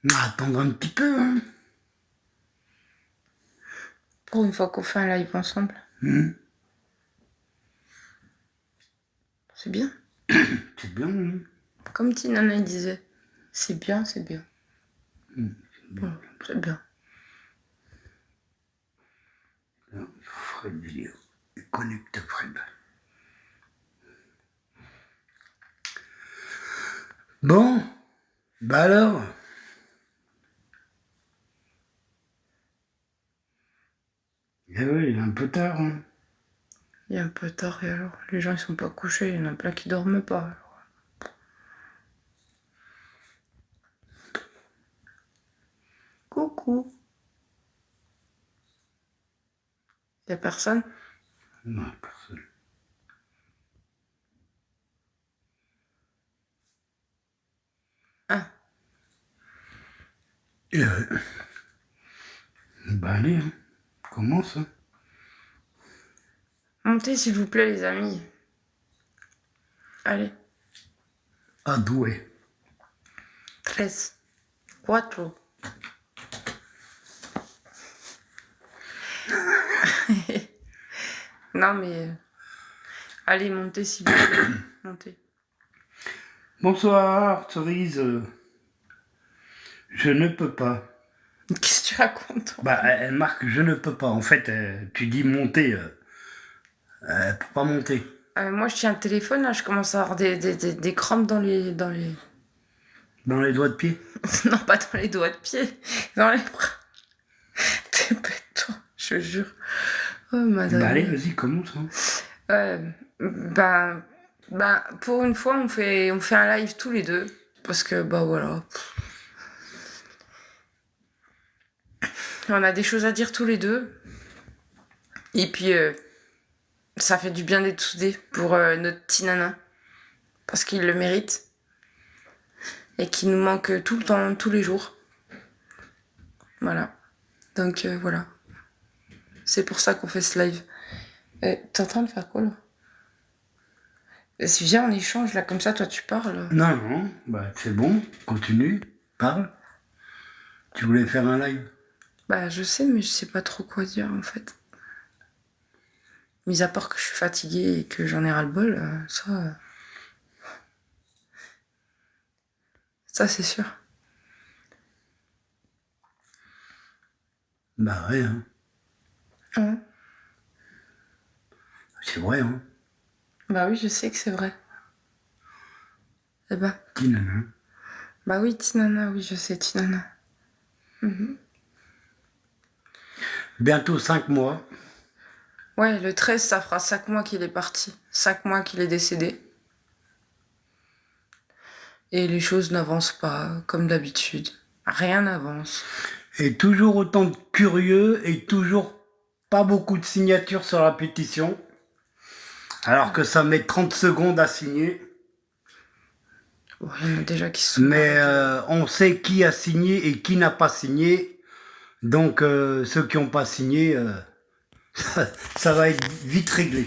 On va attendre un petit peu, hein. Pour une fois qu'on fait un live ensemble. C'est bien. C'est bien, hein. Comme Tinana disait. C'est bien, c'est bien. Bien. C'est bien. Là, Fred, il connecte Fred. Bon, bah alors. Eh oui, il est un peu tard, hein. Il est un peu tard et alors les gens ils sont pas couchés, il y en a plein qui dorment pas. Alors. Coucou. Y a personne? Non, personne. Ah. Bah allez, hein. Commence, hein. Montez s'il vous plaît les amis. Allez. Adoué. 13. 4. Non mais... Allez, montez s'il vous plaît. Montez. Bonsoir, Cerise. Je ne peux pas. Qu'est-ce que tu racontes? Bah, elle marque je ne peux pas. En fait, tu dis monter. Elle peut pas monter. Moi je tiens le téléphone là, je commence à avoir des crampes dans les... Dans les doigts de pied. Non, pas dans les doigts de pied, dans les bras. T'es bête, toi, je jure. Oh, madame. Bah allez, vas-y, commence, hein. Ben, pour une fois, on fait un live tous les deux. Parce que, bah voilà. On a des choses à dire tous les deux. Et puis, ça fait du bien d'être soudés pour notre petit nana. Parce qu'il le mérite. Et qu'il nous manque tout le temps, tous les jours. Voilà. Donc, voilà. C'est pour ça qu'on fait ce live. T'es en train de faire quoi, là? Viens, on échange, là, comme ça, toi, tu parles. Non, non, bah c'est bon, continue, parle. Tu voulais faire un live. Bah, je sais, mais je sais pas trop quoi dire, en fait. Mis à part que je suis fatiguée et que j'en ai ras-le-bol, ça c'est sûr. Bah ouais, hein. Hein? C'est vrai, hein. Bah oui, je sais que c'est vrai. Eh ben, Tinana. bah oui, Tinana, oui, je sais, Tinana. Bientôt 5 mois. Ouais, le 13, ça fera 5 mois qu'il est parti. 5 mois qu'il est décédé. Et les choses n'avancent pas, comme d'habitude. Rien n'avance. Et toujours autant de curieux et toujours pas beaucoup de signatures sur la pétition. Alors que ça met 30 secondes à signer. Bon, il y en a déjà qui sont... Mais on sait qui a signé et qui n'a pas signé. Donc ceux qui n'ont pas signé, ça va être vite réglé.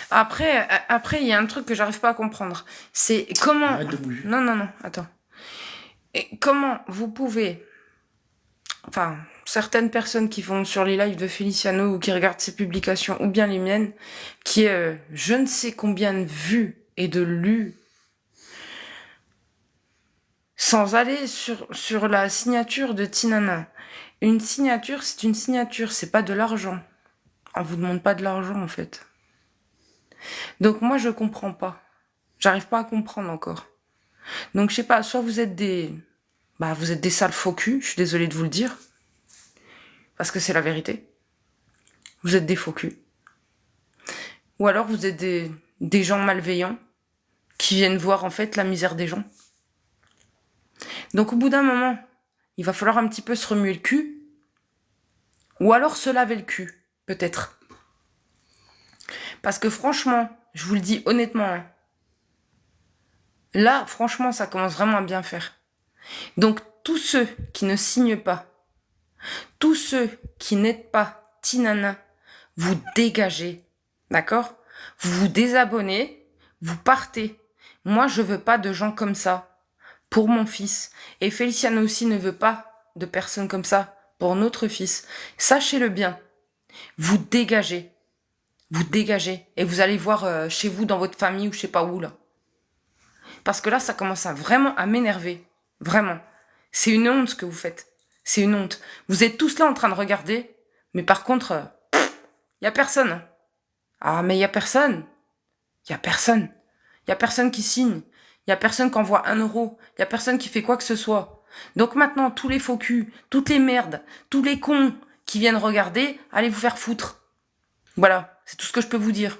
Après, il y a un truc que j'arrive pas à comprendre. C'est comment... Arrête de bouger. Non, attends. Et comment vous pouvez... Enfin, certaines personnes qui vont sur les lives de Feliciano ou qui regardent ses publications, ou bien les miennes, qui est je ne sais combien de vues et de lus, sans aller sur la signature de Tinana. Une signature, c'est une signature, c'est pas de l'argent. On vous demande pas de l'argent, en fait. Donc moi, je comprends pas. J'arrive pas à comprendre encore. Donc je sais pas, soit vous êtes des... Bah, vous êtes des sales faux culs, je suis désolée de vous le dire. Parce que c'est la vérité. Vous êtes des faux culs. Ou alors vous êtes des gens malveillants qui viennent voir en fait la misère des gens. Donc au bout d'un moment, il va falloir un petit peu se remuer le cul. Ou alors se laver le cul, peut-être. Parce que franchement, je vous le dis honnêtement, là, franchement, ça commence vraiment à bien faire. Donc tous ceux qui ne signent pas, tous ceux qui n'aident pas Tinana, vous dégagez, d'accord? Vous vous désabonnez, vous partez. Moi, je veux pas de gens comme ça pour mon fils. Et Feliciano aussi ne veut pas de personnes comme ça pour notre fils. Sachez-le bien. Vous dégagez. Vous dégagez. Et vous allez voir chez vous, dans votre famille ou je sais pas où, là. Parce que là, ça commence vraiment à m'énerver. Vraiment. C'est une honte ce que vous faites. C'est une honte. Vous êtes tous là en train de regarder. Mais par contre, y a personne. Ah, mais y a personne. Y a personne. Y a personne qui signe. Y a personne qui envoie 1 euro. Y a personne qui fait quoi que ce soit. Donc maintenant, tous les faux culs, toutes les merdes, tous les cons qui viennent regarder, allez vous faire foutre. Voilà, c'est tout ce que je peux vous dire.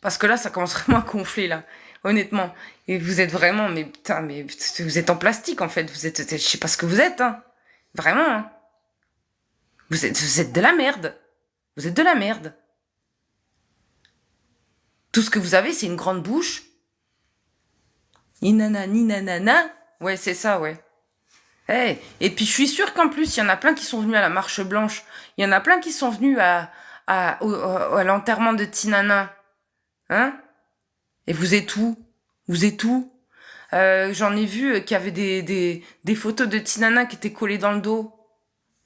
Parce que là, ça commence vraiment à gonfler, là. Honnêtement. Et vous êtes vraiment, mais putain, mais vous êtes en plastique, en fait. Vous êtes, je sais pas ce que vous êtes, hein. Vraiment, hein. Vous êtes de la merde. Vous êtes de la merde. Tout ce que vous avez, c'est une grande bouche. Ni nanana. Ouais, c'est ça, ouais. Hey. Et puis, je suis sûre qu'en plus, il y en a plein qui sont venus à la marche blanche. Il y en a plein qui sont venus à l'enterrement de Tinana. Hein? Et vous êtes où? Vous êtes où? J'en ai vu qu'il y avait des photos de Tinana qui étaient collées dans le dos.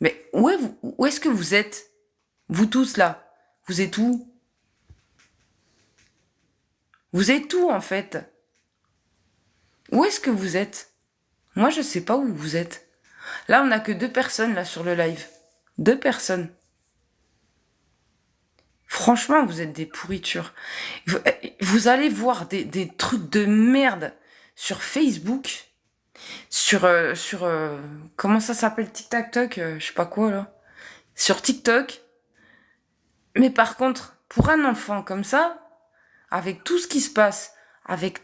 Mais où est-ce que vous êtes? Vous tous, là. Vous êtes où? Vous êtes où, en fait? Où est-ce que vous êtes? Moi, je sais pas où vous êtes. Là, on n'a que 2 personnes, là, sur le live. 2 personnes. Franchement, vous êtes des pourritures. Vous allez voir des trucs de merde sur Facebook, sur comment ça s'appelle, TikTok, je sais pas quoi, là. Sur TikTok. Mais par contre, pour un enfant comme ça, avec tout ce qui se passe, avec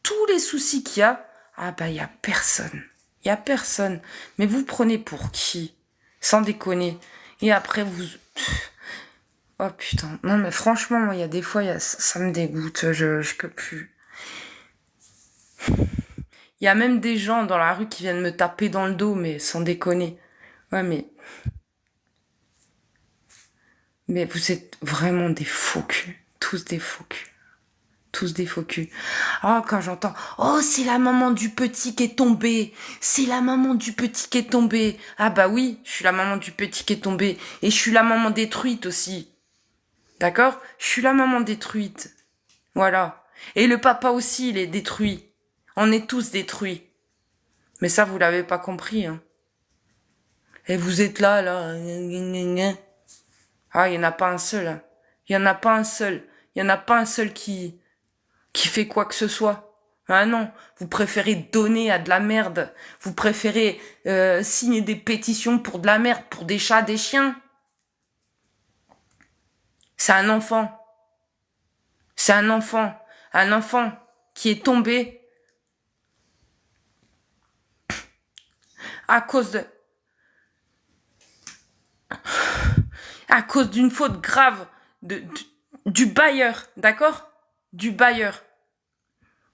tous les soucis qu'il y a, ah bah, y a personne. Y a personne. Mais vous prenez pour qui? Sans déconner. Et après, vous... Oh putain. Non, mais franchement, moi, il y a des fois, ça me dégoûte. Je peux plus. Il y a même des gens dans la rue qui viennent me taper dans le dos, mais sans déconner. Ouais, mais vous êtes vraiment des faux culs. Tous des faux culs. Tous des faux culs. Oh, quand j'entends, oh, c'est la maman du petit qui est tombée. C'est la maman du petit qui est tombée. Ah bah oui, je suis la maman du petit qui est tombée. Et je suis la maman détruite aussi. D'accord? Je suis la maman détruite. Voilà. Et le papa aussi, il est détruit. On est tous détruits. Mais ça, vous l'avez pas compris, hein. Et vous êtes là. Ah, il y en a pas un seul, hein. Il y en a pas un seul. Il y en a pas un seul qui fait quoi que ce soit. Ah non, vous préférez donner à de la merde. Vous préférez signer des pétitions pour de la merde, pour des chats, des chiens. C'est un enfant. C'est un enfant. Un enfant qui est tombé à cause d'une faute grave du bailleur, d'accord? Du bailleur.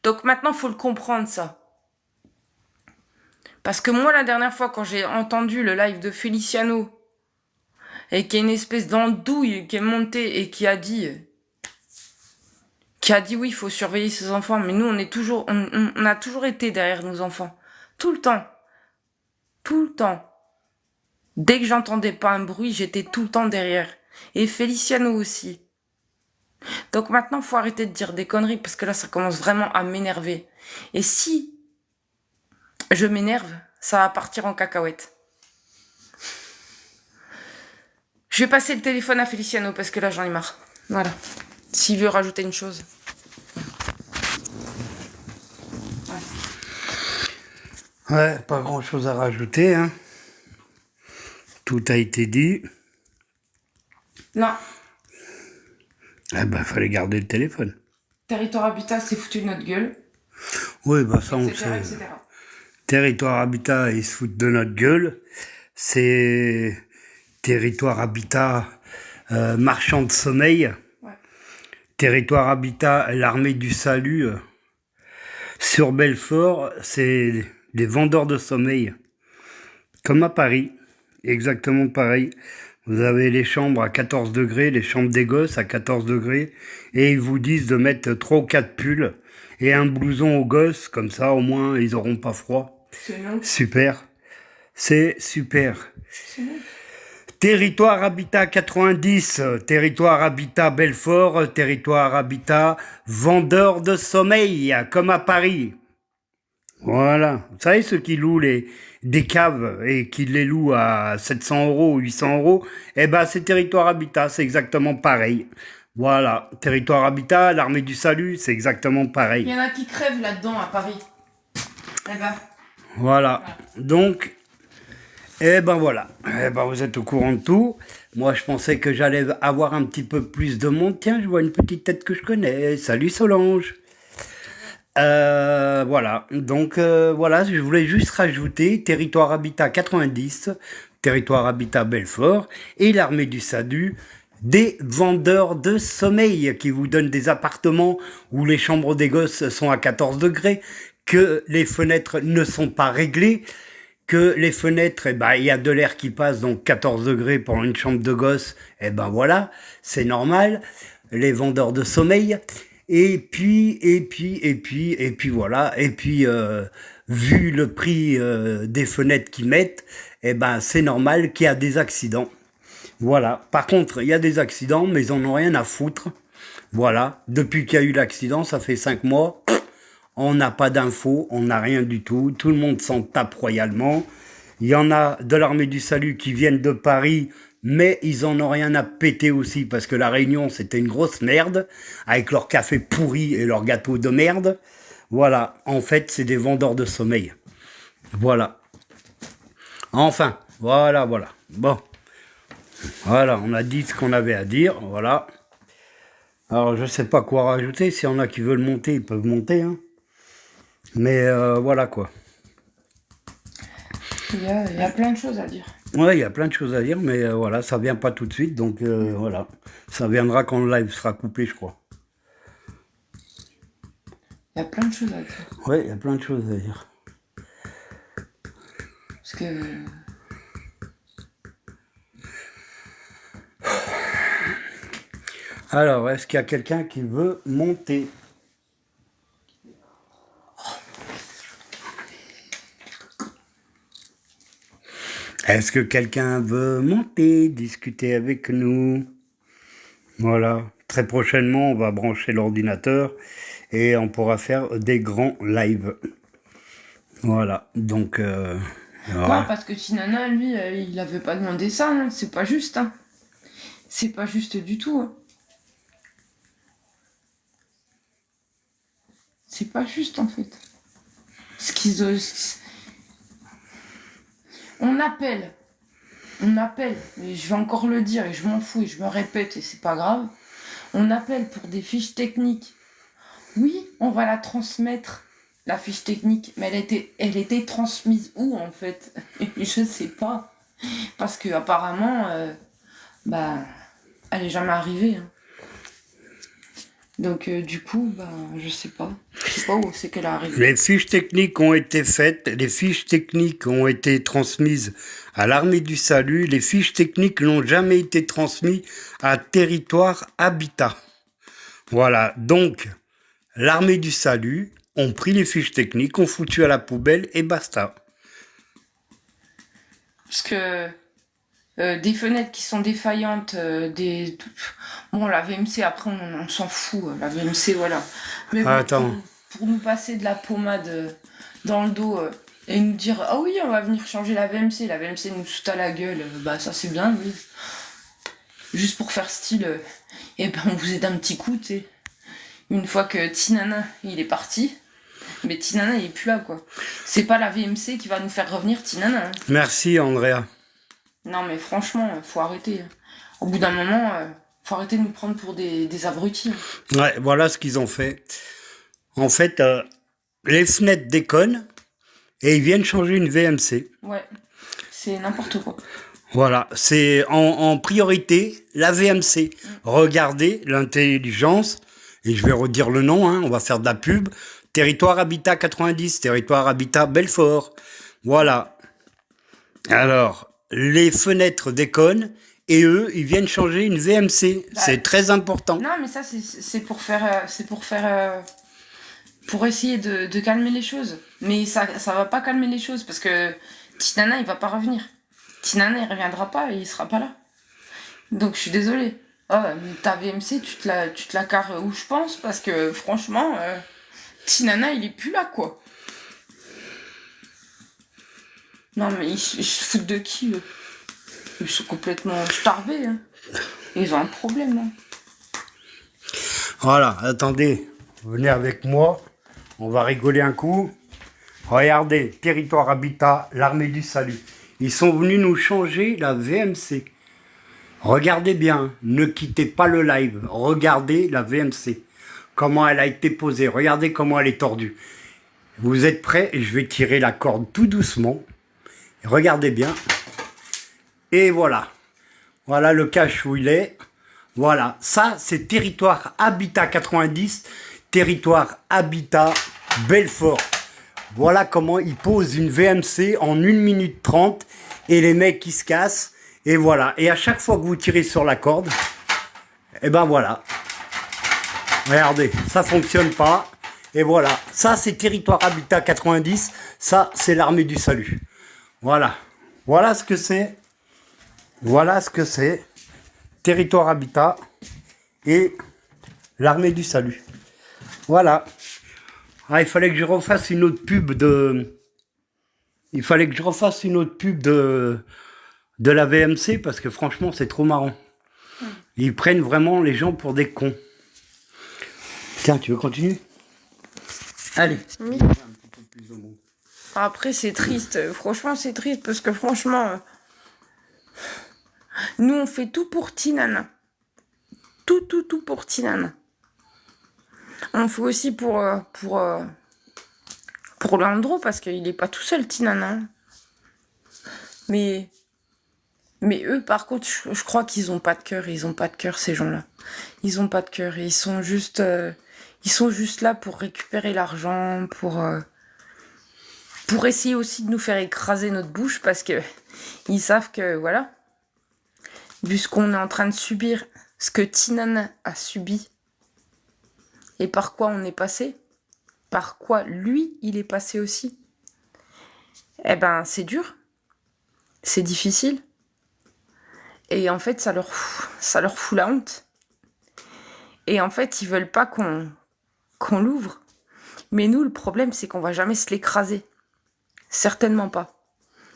Donc maintenant, faut le comprendre, ça. Parce que moi, la dernière fois, quand j'ai entendu le live de Feliciano, et qu'il y a une espèce d'andouille qui est montée et qui a dit oui, il faut surveiller ses enfants, mais nous, on a toujours été derrière nos enfants. Tout le temps. Tout le temps. Dès que j'entendais pas un bruit, j'étais tout le temps derrière. Et Feliciano aussi. Donc maintenant, faut arrêter de dire des conneries, parce que là, ça commence vraiment à m'énerver. Et si je m'énerve, ça va partir en cacahuète. Je vais passer le téléphone à Feliciano, parce que là, j'en ai marre. Voilà. S'il veut rajouter une chose. Ouais, pas grand chose à rajouter, hein. Tout a été dit. Non. Eh ben, fallait garder le téléphone. Territoire Habitat s'est foutu de notre gueule. Oui, bah ça, on sait. Etc. Territoire Habitat, ils se foutent de notre gueule. C'est Territoire Habitat, marchand de sommeil. Ouais. Territoire Habitat, l'armée du salut. Sur Belfort, c'est des vendeurs de sommeil. Comme à Paris, exactement pareil. Vous avez les chambres à 14 degrés, les chambres des gosses à 14 degrés, et ils vous disent de mettre 3 ou 4 pulls et un blouson aux gosses, comme ça au moins ils auront pas froid. C'est long. Super, c'est super. C'est long. Territoire Habitat 90, territoire Habitat Belfort, territoire Habitat vendeur de sommeil, comme à Paris. Voilà. Vous savez, ceux qui louent des caves et qui les louent à 700 € ou 800 €, eh ben, c'est Territoire Habitat, c'est exactement pareil. Voilà. Territoire Habitat, l'Armée du Salut, c'est exactement Il pareil. y en a qui crèvent là-dedans à Paris. Eh ben, Voilà. Donc, eh ben voilà. Eh ben, vous êtes au courant de tout. Moi, je pensais que j'allais avoir un petit peu plus de monde. Tiens, je vois une petite tête que je connais. Salut Solange. Voilà, donc voilà, je voulais juste rajouter Territoire Habitat 90, Territoire Habitat Belfort et l'Armée du Salut, des vendeurs de sommeil qui vous donnent des appartements où les chambres des gosses sont à 14 degrés, que les fenêtres ne sont pas réglées, que les fenêtres, eh ben, il y a de l'air qui passe, donc 14 degrés pour une chambre de gosse, eh ben voilà, c'est normal, les vendeurs de sommeil. Et puis voilà. Et puis, vu le prix des fenêtres qu'ils mettent, eh ben, c'est normal qu'il y a des accidents. Voilà. Par contre, il y a des accidents, mais ils en ont rien à foutre. Voilà. Depuis qu'il y a eu l'accident, ça fait 5 mois. On n'a pas d'infos, on n'a rien du tout. Tout le monde s'en tape royalement. Il y en a de l'Armée du Salut qui viennent de Paris, mais ils en ont rien à péter aussi, parce que la Réunion, c'était une grosse merde, avec leur café pourri et leur gâteau de merde. Voilà, en fait, c'est des vendeurs de sommeil. Voilà. Enfin, voilà. Bon, voilà, on a dit ce qu'on avait à dire, voilà. Alors, je sais pas quoi rajouter, s'il y en a qui veulent monter, ils peuvent monter, hein. Mais voilà, quoi. il y a plein de choses à dire. Ouais, il y a plein de choses à dire, mais voilà, ça vient pas tout de suite, donc voilà. Ça viendra quand le live sera coupé, je crois. Il y a plein de choses à dire. Ouais, il y a plein de choses à dire. Parce que... Alors, est-ce qu'il y a quelqu'un qui veut monter? Est-ce que quelqu'un veut monter, discuter avec nous? Voilà. Très prochainement, on va brancher l'ordinateur et on pourra faire des grands lives. Voilà. Donc, Non, parce que Tinana, lui, il avait pas demandé ça, hein. C'est pas juste, hein. C'est pas juste du tout, hein. C'est pas juste, en fait. Ce qu'ils ont... On appelle, et je vais encore le dire, et je m'en fous, et je me répète, et c'est pas grave. On appelle pour des fiches techniques. Oui, on va la transmettre, la fiche technique, mais elle était transmise où, en fait? Je sais pas. Parce que apparemment, elle est jamais arrivée, hein. Donc, du coup, je sais pas. Je sais pas où c'est qu'elle est arrivée. les fiches techniques ont été faites, les fiches techniques ont été transmises à l'Armée du Salut, les fiches techniques n'ont jamais été transmises à Territoire Habitat. Voilà, donc l'Armée du Salut ont pris les fiches techniques, ont foutu à la poubelle et basta. Parce que des fenêtres qui sont défaillantes, bon, la VMC, après, on s'en fout, la VMC, voilà. Mais bon, Attends. pour nous passer de la pommade dans le dos et nous dire, ah oui, on va venir changer la VMC nous saute à la gueule, ça c'est bien, oui. Juste pour faire style, et on vous aide un petit coup, tu sais. Une fois que Tinana, il est parti, mais Tinana, il est plus là, quoi. C'est pas la VMC qui va nous faire revenir Tinana, hein. Merci Andrea. Non, mais franchement, faut arrêter. Au bout d'un moment, faut arrêter de nous prendre pour des abrutis. Ouais, voilà ce qu'ils ont fait. En fait, les fenêtres déconnent et ils viennent changer une VMC. Ouais, c'est n'importe quoi. Voilà, c'est en priorité la VMC. Regardez l'intelligence, et je vais redire le nom, hein, on va faire de la pub. territoire Habitat 90, territoire Habitat Belfort. Voilà. Alors, les fenêtres déconnent et eux, ils viennent changer une VMC. Bah, c'est très important. Non, mais ça, c'est pour faire... pour essayer de calmer les choses. Mais ça va pas calmer les choses, parce que Tinana, il va pas revenir. Tinana, il reviendra pas et il sera pas là. Donc, je suis désolée. Oh, mais ta VMC, tu te la carres où je pense, parce que franchement, Tinana, il est plus là, quoi. Non, mais ils se foutent de qui, eux? Ils sont complètement starvés, hein. Ils ont un problème, hein. Voilà, attendez, venez avec moi, on va rigoler un coup. Regardez, territoire Habitat, l'armée du salut. Ils sont venus nous changer la VMC. Regardez bien, ne quittez pas le live, regardez la VMC. Comment elle a été posée, regardez comment elle est tordue. Vous êtes prêts? Je vais tirer la corde tout doucement. Regardez bien. Et voilà. Voilà le cache où il est. Voilà, ça c'est territoire Habitat 90, territoire Habitat Belfort. Voilà comment ils posent une VMC en 1 minute 30 et les mecs qui se cassent. Et voilà, et à chaque fois que vous tirez sur la corde, et ben voilà. Regardez, ça fonctionne pas. Et voilà, ça c'est territoire Habitat 90, ça c'est l'armée du salut. Voilà, voilà ce que c'est. Voilà ce que c'est. Territoire Habitat et l'armée du salut. Voilà. Ah, il fallait que je refasse une autre pub de... Il fallait que je refasse une autre pub de la VMC parce que franchement, c'est trop marrant. Ils prennent vraiment les gens pour des cons. Tiens, tu veux continuer? Allez. Oui. Après, c'est triste. Franchement, c'est triste parce que franchement... Nous, on fait tout pour Tinana. Tout pour Tinana. On fait aussi pour Leandro, parce qu'il n'est pas tout seul, Tinana. Mais eux, par contre, je crois qu'ils n'ont pas de cœur. Ils n'ont pas de cœur, ces gens-là. Ils n'ont pas de cœur. Ils sont juste là pour récupérer l'argent, pour essayer aussi de nous faire écraser notre bouche, parce que ils savent que, voilà... Vu ce qu'on est en train de subir, ce que Tinana a subi, et par quoi on est passé, par quoi lui, il est passé aussi, eh ben, c'est dur, c'est difficile, et en fait, ça leur fout la honte. Et en fait, ils veulent pas qu'on l'ouvre. Mais nous, le problème, c'est qu'on va jamais se l'écraser. Certainement pas.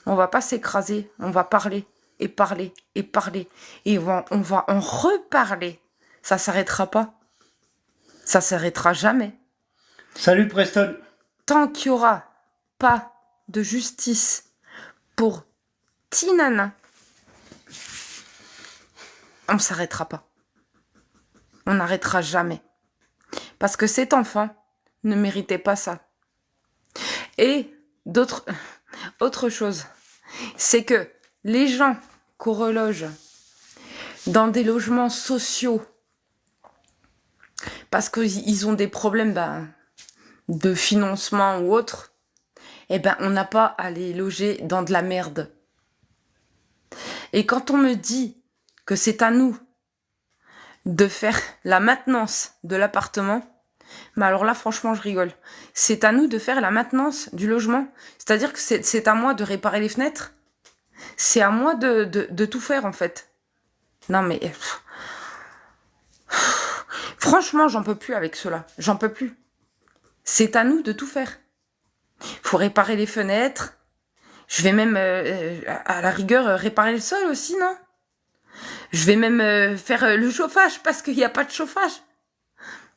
On va pas s'écraser, on va parler. Et parler, et parler. Et on va en reparler. Ça s'arrêtera pas. Ça s'arrêtera jamais. Salut Preston. Tant qu'il n'y aura pas de justice pour Tinana, on ne s'arrêtera pas. On n'arrêtera jamais. Parce que cet enfant ne méritait pas ça. Et autre chose, c'est que les gens qu'on reloge dans des logements sociaux parce qu'ils ont des problèmes de financement ou autre, eh ben on n'a pas à les loger dans de la merde. Et quand on me dit que c'est à nous de faire la maintenance de l'appartement, mais alors là franchement je rigole. C'est à nous de faire la maintenance du logement. C'est-à-dire que c'est à moi de réparer les fenêtres. C'est à moi de tout faire, en fait. Non, mais... Franchement, j'en peux plus avec cela. J'en peux plus. C'est à nous de tout faire. Faut réparer les fenêtres. Je vais même, à la rigueur, réparer le sol aussi, non? Je vais même faire le chauffage, parce qu'il n'y a pas de chauffage.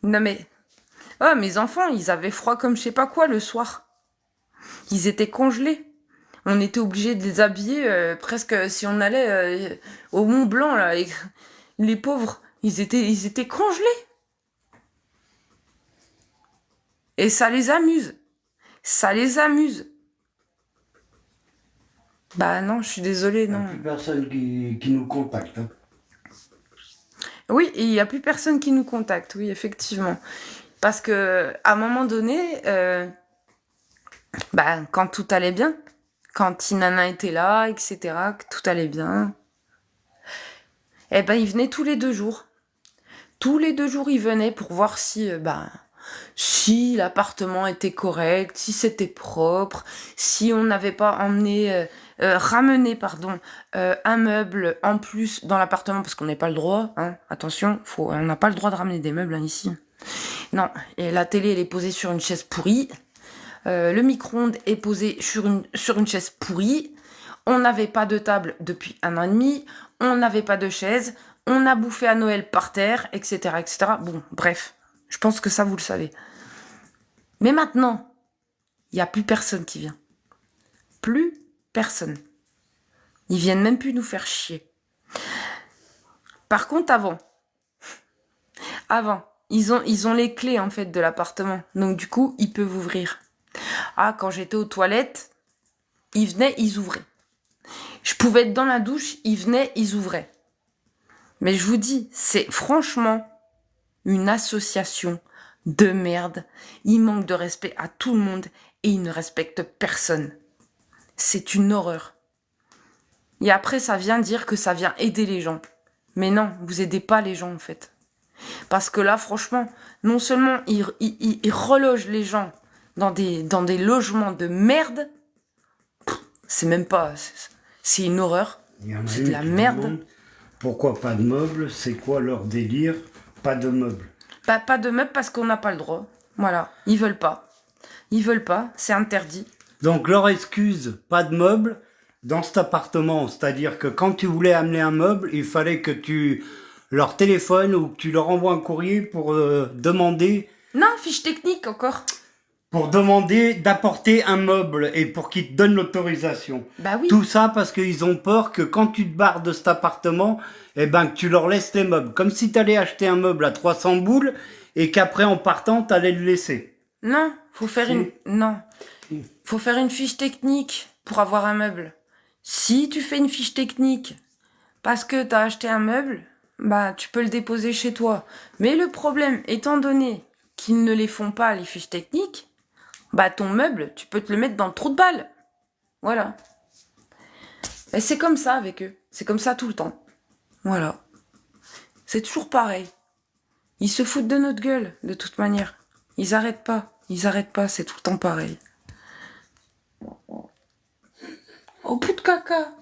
Non, mais... Oh, mes enfants, ils avaient froid comme je sais pas quoi le soir. Ils étaient congelés. On était obligés de les habiller presque si on allait au Mont Blanc, là. Et les pauvres, ils étaient congelés. Et ça les amuse. Ça les amuse. Bah non, je suis désolée, non. Il n'y a plus personne qui nous contacte. Hein. Oui, il n'y a plus personne qui nous contacte, oui, effectivement. Parce que à un moment donné, quand tout allait bien, quand Tinana était là, etc., que tout allait bien, eh ben, il venait tous les 2 jours. Tous les 2 jours, il venait pour voir si l'appartement était correct, si c'était propre, si on n'avait pas ramené un meuble en plus dans l'appartement, parce qu'on n'a pas le droit, hein, attention, on n'a pas le droit de ramener des meubles ici. Non, et la télé elle est posée sur une chaise pourrie, le micro-ondes est posé sur une chaise pourrie, on n'avait pas de table depuis 1 an et demi, on n'avait pas de chaise, on a bouffé à Noël par terre, etc., etc. Bon, bref, je pense que ça vous le savez. Mais maintenant, il n'y a plus personne qui vient. Plus personne. Ils viennent même plus nous faire chier. Par contre, avant, ils ont les clés en fait de l'appartement. Donc du coup, ils peuvent ouvrir. Ah, quand j'étais aux toilettes, ils venaient, ils ouvraient. Je pouvais être dans la douche, ils venaient, ils ouvraient. Mais je vous dis, c'est franchement une association de merde. Ils manquent de respect à tout le monde et ils ne respectent personne. C'est une horreur. Et après, ça vient dire que ça vient aider les gens. Mais non, vous aidez pas les gens en fait. Parce que là, franchement, non seulement ils relogent les gens dans des logements de merde, c'est même pas... C'est une horreur. C'est de la merde. Pourquoi pas de meubles? C'est quoi leur délire? Pas de meubles. Pas de meubles parce qu'on n'a pas le droit. Voilà, ils veulent pas. Ils veulent pas, c'est interdit. Donc leur excuse, pas de meubles dans cet appartement. C'est-à-dire que quand tu voulais amener un meuble, il fallait que tu leur téléphones ou que tu leur envoies un courrier pour demander... Non, fiche technique encore. Pour demander d'apporter un meuble et pour qu'ils te donnent l'autorisation. Bah oui. Tout ça parce qu'ils ont peur que quand tu te barres de cet appartement, eh ben, que tu leur laisses les meubles. Comme si tu allais acheter un meuble à 300 boules et qu'après en partant, tu allais le laisser. Non, faut faire faut faire une fiche technique pour avoir un meuble. Si tu fais une fiche technique parce que t'as acheté un meuble, tu peux le déposer chez toi. Mais le problème, étant donné qu'ils ne les font pas, les fiches techniques, ton meuble, tu peux te le mettre dans le trou de balle. Voilà. Et c'est comme ça avec eux. C'est comme ça tout le temps. Voilà. C'est toujours pareil. Ils se foutent de notre gueule, de toute manière. Ils arrêtent pas, c'est tout le temps pareil. Au bout de caca.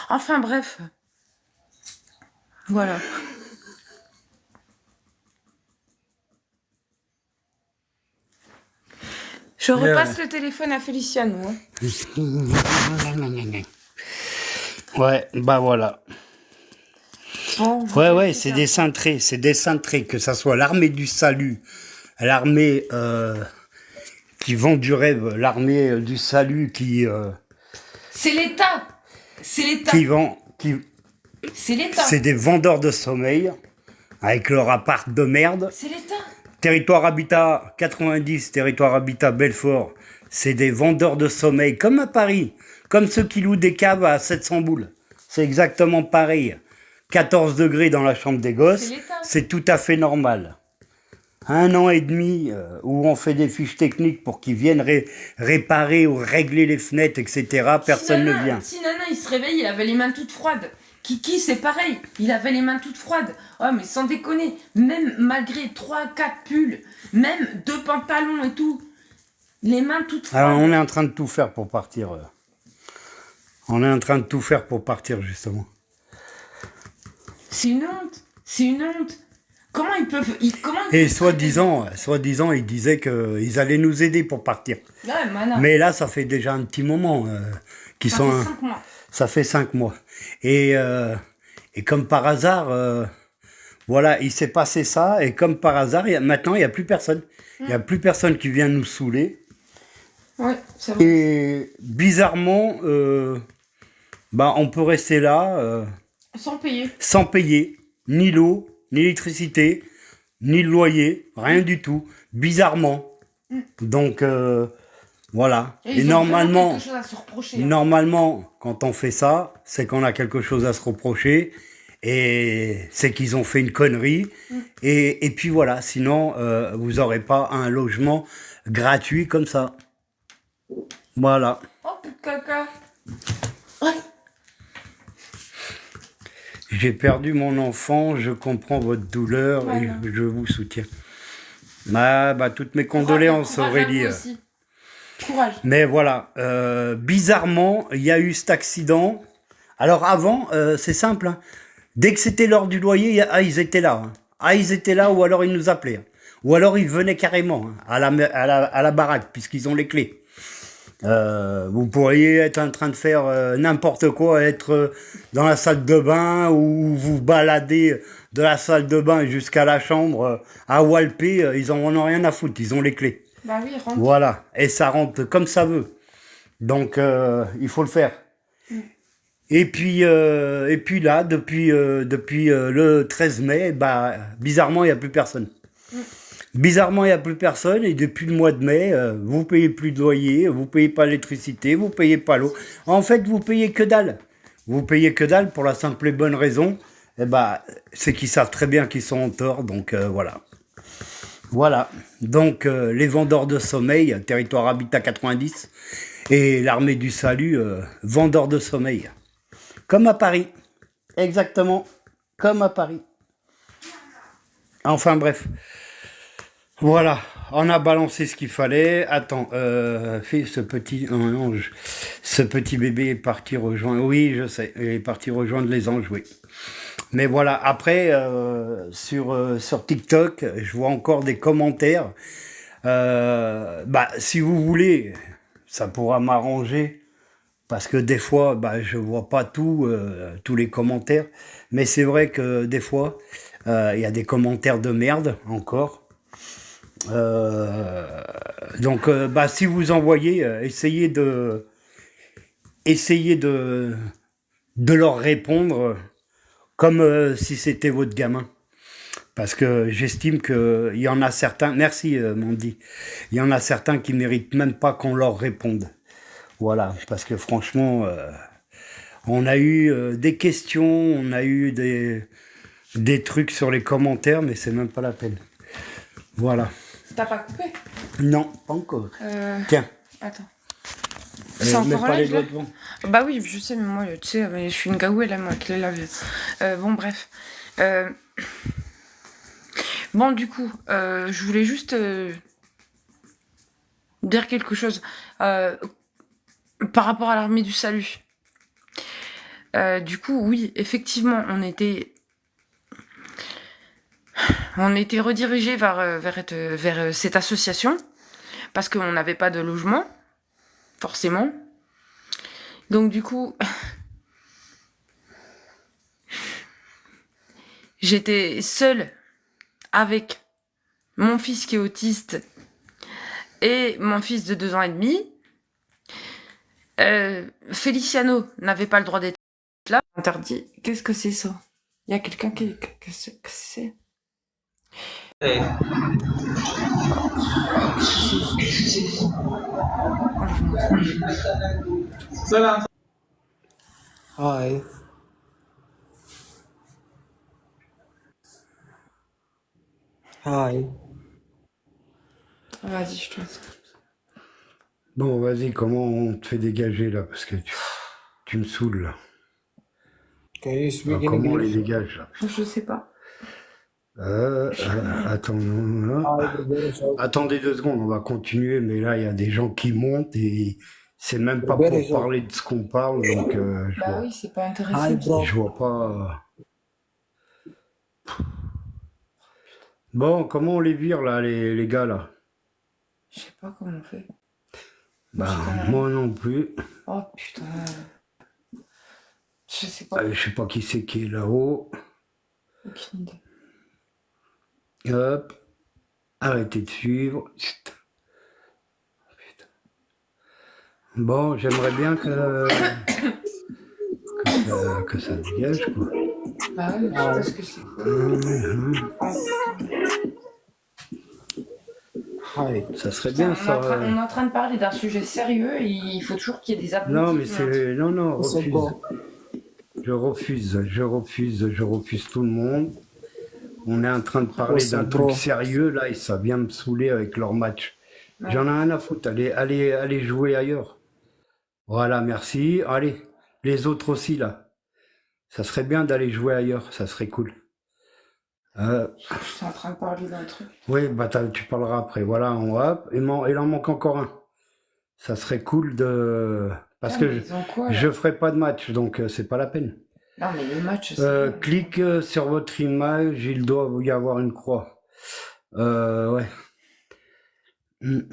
Enfin bref. Voilà. Je repasse le téléphone à Félicia, moi. Ouais, voilà. Bon, Ouais, c'est des cintrés, que ça soit l'armée du salut, l'armée qui vend du rêve, l'armée du salut qui... C'est l'État. C'est l'État. C'est l'État. C'est des vendeurs de sommeil, avec leur appart de merde. C'est l'État. Territoire Habitat 90, Territoire Habitat Belfort, c'est des vendeurs de sommeil, comme à Paris, comme ceux qui louent des caves à 700 boules. C'est exactement pareil. 14 degrés dans la chambre des gosses, c'est tout à fait normal. 1 an et demi où on fait des fiches techniques pour qu'ils viennent réparer ou régler les fenêtres, etc. Personne ne vient. Si Nana il se réveille, il avait les mains toutes froides. Kiki, c'est pareil, il avait les mains toutes froides. Oh, mais sans déconner, même malgré 3-4 pulls, même 2 pantalons et tout, les mains toutes froides. Alors, on est en train de tout faire pour partir. Justement. C'est une honte. Comment ils peuvent... Et soi-disant, ils disaient qu'ils allaient nous aider pour partir. Ouais, mais là, ça fait déjà un petit moment qu'ils sont... Ça fait 5 mois. Ça fait 5 mois. Et comme par hasard, voilà, il s'est passé ça. Et comme par hasard, maintenant, il n'y a plus personne. Il n'y a plus personne qui vient nous saouler. Ouais, c'est vrai. Et bizarrement, on peut rester là... Sans payer. Ni l'eau, ni l'électricité, ni le loyer. Rien du tout. Bizarrement. Donc... voilà. Et normalement, quelque chose à se reprocher, normalement, quand on fait ça, c'est qu'on a quelque chose à se reprocher Et c'est qu'ils ont fait une connerie. Et puis voilà, sinon, vous n'aurez pas un logement gratuit comme ça. Voilà. Oh, peu de caca. J'ai perdu mon enfant, je comprends votre douleur Voilà. et je vous soutiens. Bah, toutes mes condoléances, Courage à Aurélie. vous aussi. Courage. Mais voilà, bizarrement, il y a eu cet accident. Alors avant, c'est simple, hein. Dès que c'était l'heure du loyer, ils étaient là. Hein. Ils étaient là, ou alors ils nous appelaient. Hein. Ou alors ils venaient carrément hein, à la baraque, puisqu'ils ont les clés. Vous pourriez être en train de faire n'importe quoi, être dans la salle de bain, ou vous balader de la salle de bain jusqu'à la chambre à Walpé, ils en ont rien à foutre, ils ont les clés. Bah oui, rentre. Voilà, et ça rentre comme ça veut. Donc il faut le faire. Et puis là, depuis le 13 mai, bah bizarrement il n'y a plus personne. Bizarrement, il n'y a plus personne et depuis le mois de mai, vous payez plus de loyer, vous payez pas l'électricité, vous payez pas l'eau. En fait, vous payez que dalle. Vous payez que dalle pour la simple et bonne raison, c'est qu'ils savent très bien qu'ils sont en tort, donc voilà. Voilà. Donc les vendeurs de sommeil, territoire Habitat 90, et l'armée du salut, vendeurs de sommeil. Comme à Paris. Exactement. Comme à Paris. Enfin bref. Voilà, on a balancé ce qu'il fallait. Attends, ce petit ange, ce petit bébé est parti rejoindre. Oui, je sais, il est parti rejoindre les anges, oui. Mais voilà, après sur TikTok, je vois encore des commentaires. Si vous voulez, ça pourra m'arranger parce que des fois, je vois pas tous les commentaires. Mais c'est vrai que des fois, il y a des commentaires de merde encore. Donc, si vous envoyez, essayez de leur répondre comme si c'était votre gamin. Parce que j'estime qu'il y en a certains, merci Mandy, il y en a certains qui méritent même pas qu'on leur réponde. Voilà, parce que franchement, on a eu des questions, on a eu des trucs sur les commentaires, mais c'est même pas la peine. Voilà. T'as pas coupé? Non, pas encore. Tiens. Attends. C'est encore pas là, les je doigts l'ai devant. Bah oui, je sais, mais moi, tu sais, je suis une gaouelle, là, moi, avec les laves. Bon, bref. Bon, du coup, je voulais juste dire quelque chose par rapport à l'armée du salut. Du coup, oui, effectivement, on était redirigé vers cette association parce qu'on n'avait pas de logement, forcément. Donc du coup, j'étais seule avec mon fils qui est autiste et mon fils de 2 ans et demi. Feliciano n'avait pas le droit d'être là. Interdit. Qu'est-ce que c'est ça? Il y a quelqu'un qui... Qu'est-ce que c'est? Hey. Salam. Hi. Hi. Vas-y, je te laisse. Bon, vas-y, comment on te fait dégager là? Parce que tu me saoules là. Can you speak Alors, in comment on les English? dégage là? Je sais pas. Attends, non. Hi, the better show. Attendez 2 secondes, on va continuer, mais là, il y a des gens qui montent et c'est même pas pour parler de ce qu'on parle, donc Bah oui, c'est pas intéressant. Hi, bro. je vois pas. Bon, comment on les vire là, les gars là? Je sais pas comment on fait. Moi non plus. Oh putain. Je sais pas. Je sais pas qui c'est qui est là-haut. Aucune idée. Hop. Arrêtez de suivre. Chut. Putain. Bon, j'aimerais bien que ça dégage, quoi. Bah oui, je sais pas ce que c'est. Hi. Ça serait bien, ça. On est en train de parler d'un sujet sérieux et il faut toujours qu'il y ait des abrutis. Non, mais c'est... Non, C'est refuse. bon. je refuse tout le monde. On est en train de parler What's d'un up, truc bro? sérieux là et ça vient me saouler avec leur match. Ouais. J'en ai rien à foutre, allez jouer ailleurs. Voilà, merci. Allez, les autres aussi là. Ça serait bien d'aller jouer ailleurs, ça serait cool. Je suis en train de parler d'un truc. Oui, bah tu parleras après. Voilà, hop, il en manque encore un. Ça serait cool de... Parce Ah, que mais ils ont quoi, là? je ferai pas de match, donc c'est pas la peine. Non, mais les matchs, c'est bon. Clique sur votre image, il doit y avoir une croix. Ouais. Hmm.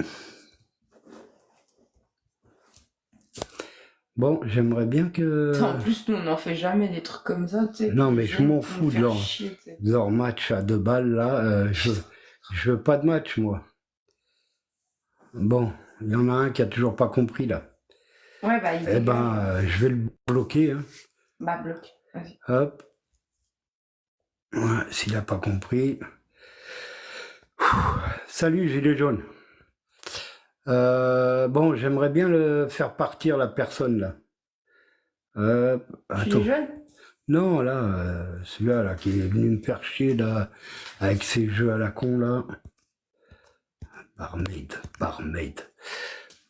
Bon, j'aimerais bien que... En plus, nous, on n'en fait jamais des trucs comme ça, tu sais. Non, les mais je jeunes m'en vont fous nous de faire leur, chier, tu sais. de leur match à 2 balles, là. Je veux pas de match, moi. Bon, il y en a un qui a toujours pas compris, là. Ouais, bah, il Eh dégage. ben, je vais le bloquer, hein. Bah, bloque. Vas-y. Hop. Ouais, s'il a pas compris. Salut, gilet jaune. Bon, j'aimerais bien le faire partir, la personne, là. Tu Attends. es jeune? Non, là, celui-là, là, qui est venu me faire chier, là, avec ses jeux à la con, là. Barmaid.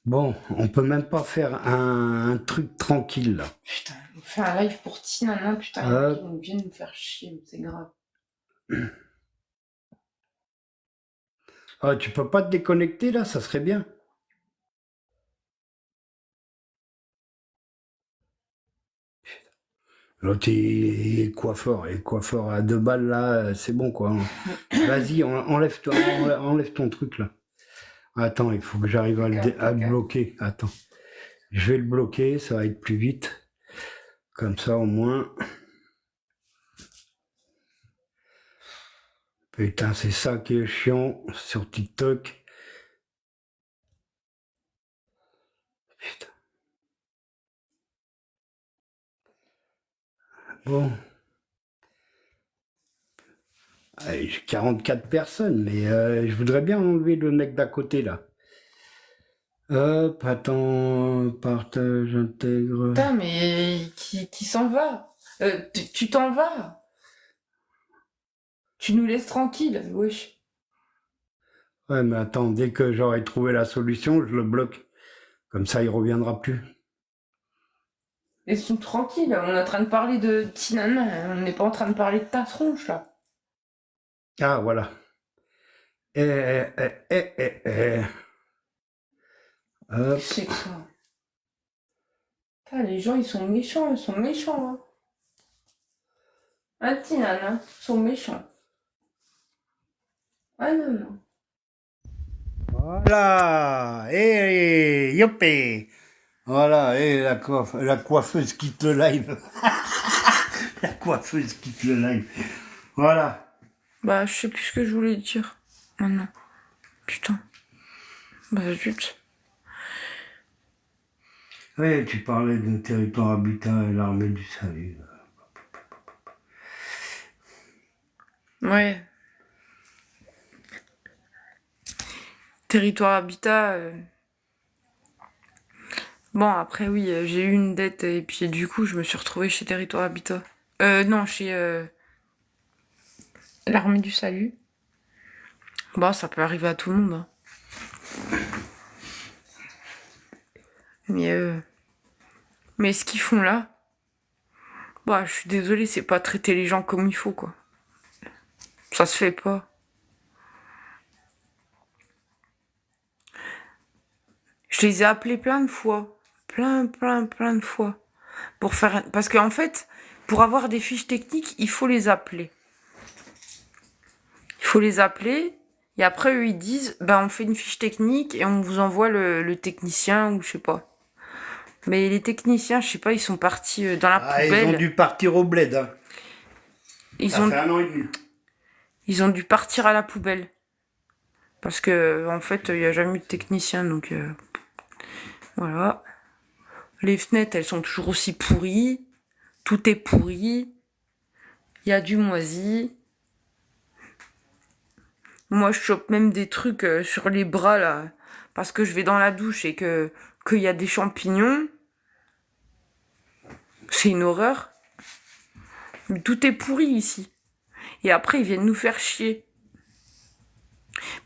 Bon, on peut même pas faire un truc tranquille, là. Putain, on fait un live pour Tinana, putain, Ah. ils viennent nous faire chier, c'est grave. Ah, tu peux pas te déconnecter, là, ça serait bien. L'autre, il est coiffeur, à 2 balles, là, c'est bon, quoi. Vas-y, enlève ton truc, là. Attends, il faut que j'arrive à le bloquer. Attends. Je vais le bloquer, ça va être plus vite. Comme ça, au moins. Putain, c'est ça qui est chiant sur TikTok. Putain. Bon. Allez, j'ai 44 personnes, mais je voudrais bien enlever le mec d'à côté, là. Hop, attends, partage, intègre. Putain, mais qui s'en va? Tu t'en vas? Tu nous laisses tranquille, wesh. Ouais, mais attends, dès que j'aurai trouvé la solution, je le bloque. Comme ça, il reviendra plus. Laisse-nous tranquille, on est en train de parler de Tinana, on n'est pas en train de parler de ta tronche, là. Ah, voilà. Hop. C'est quoi? Putain, les gens, ils sont méchants, hein. Ah, Tinana, ils sont méchants. Ah non. Voilà. Et yopé. Voilà, et la coiffeuse quitte le live. La coiffeuse quitte le live. Voilà. Bah, je sais plus ce que je voulais dire. Maintenant. Putain. Bah, zut. Oui, tu parlais de territoire habitat et l'armée du salut. Ouais. Territoire habitat. Bon, après, oui, j'ai eu une dette et puis du coup, je me suis retrouvée chez Territoire Habitat. Non, chez l'Armée du Salut. Bon, ça peut arriver à tout le monde. Hein. Mais ce qu'ils font là, bah, je suis désolée, c'est pas traiter les gens comme il faut, quoi. Ça se fait pas. Je les ai appelés plein de fois. Plein de fois. Parce qu'en fait, pour avoir des fiches techniques, il faut les appeler. Et après, eux, ils disent, bah, on fait une fiche technique et on vous envoie le technicien ou je sais pas. Mais les techniciens, je sais pas, ils sont partis dans la poubelle. Ils ont dû partir au bled. Hein. Ça fait 1 an et demi. Ils ont dû partir à la poubelle. Parce que, en fait, il n'y a jamais eu de technicien, donc voilà. Les fenêtres, elles sont toujours aussi pourries. Tout est pourri. Il y a du moisi. Moi, je chope même des trucs sur les bras, là. Parce que je vais dans la douche et qu'il y a des champignons. C'est une horreur. Tout est pourri ici. Et après, ils viennent nous faire chier.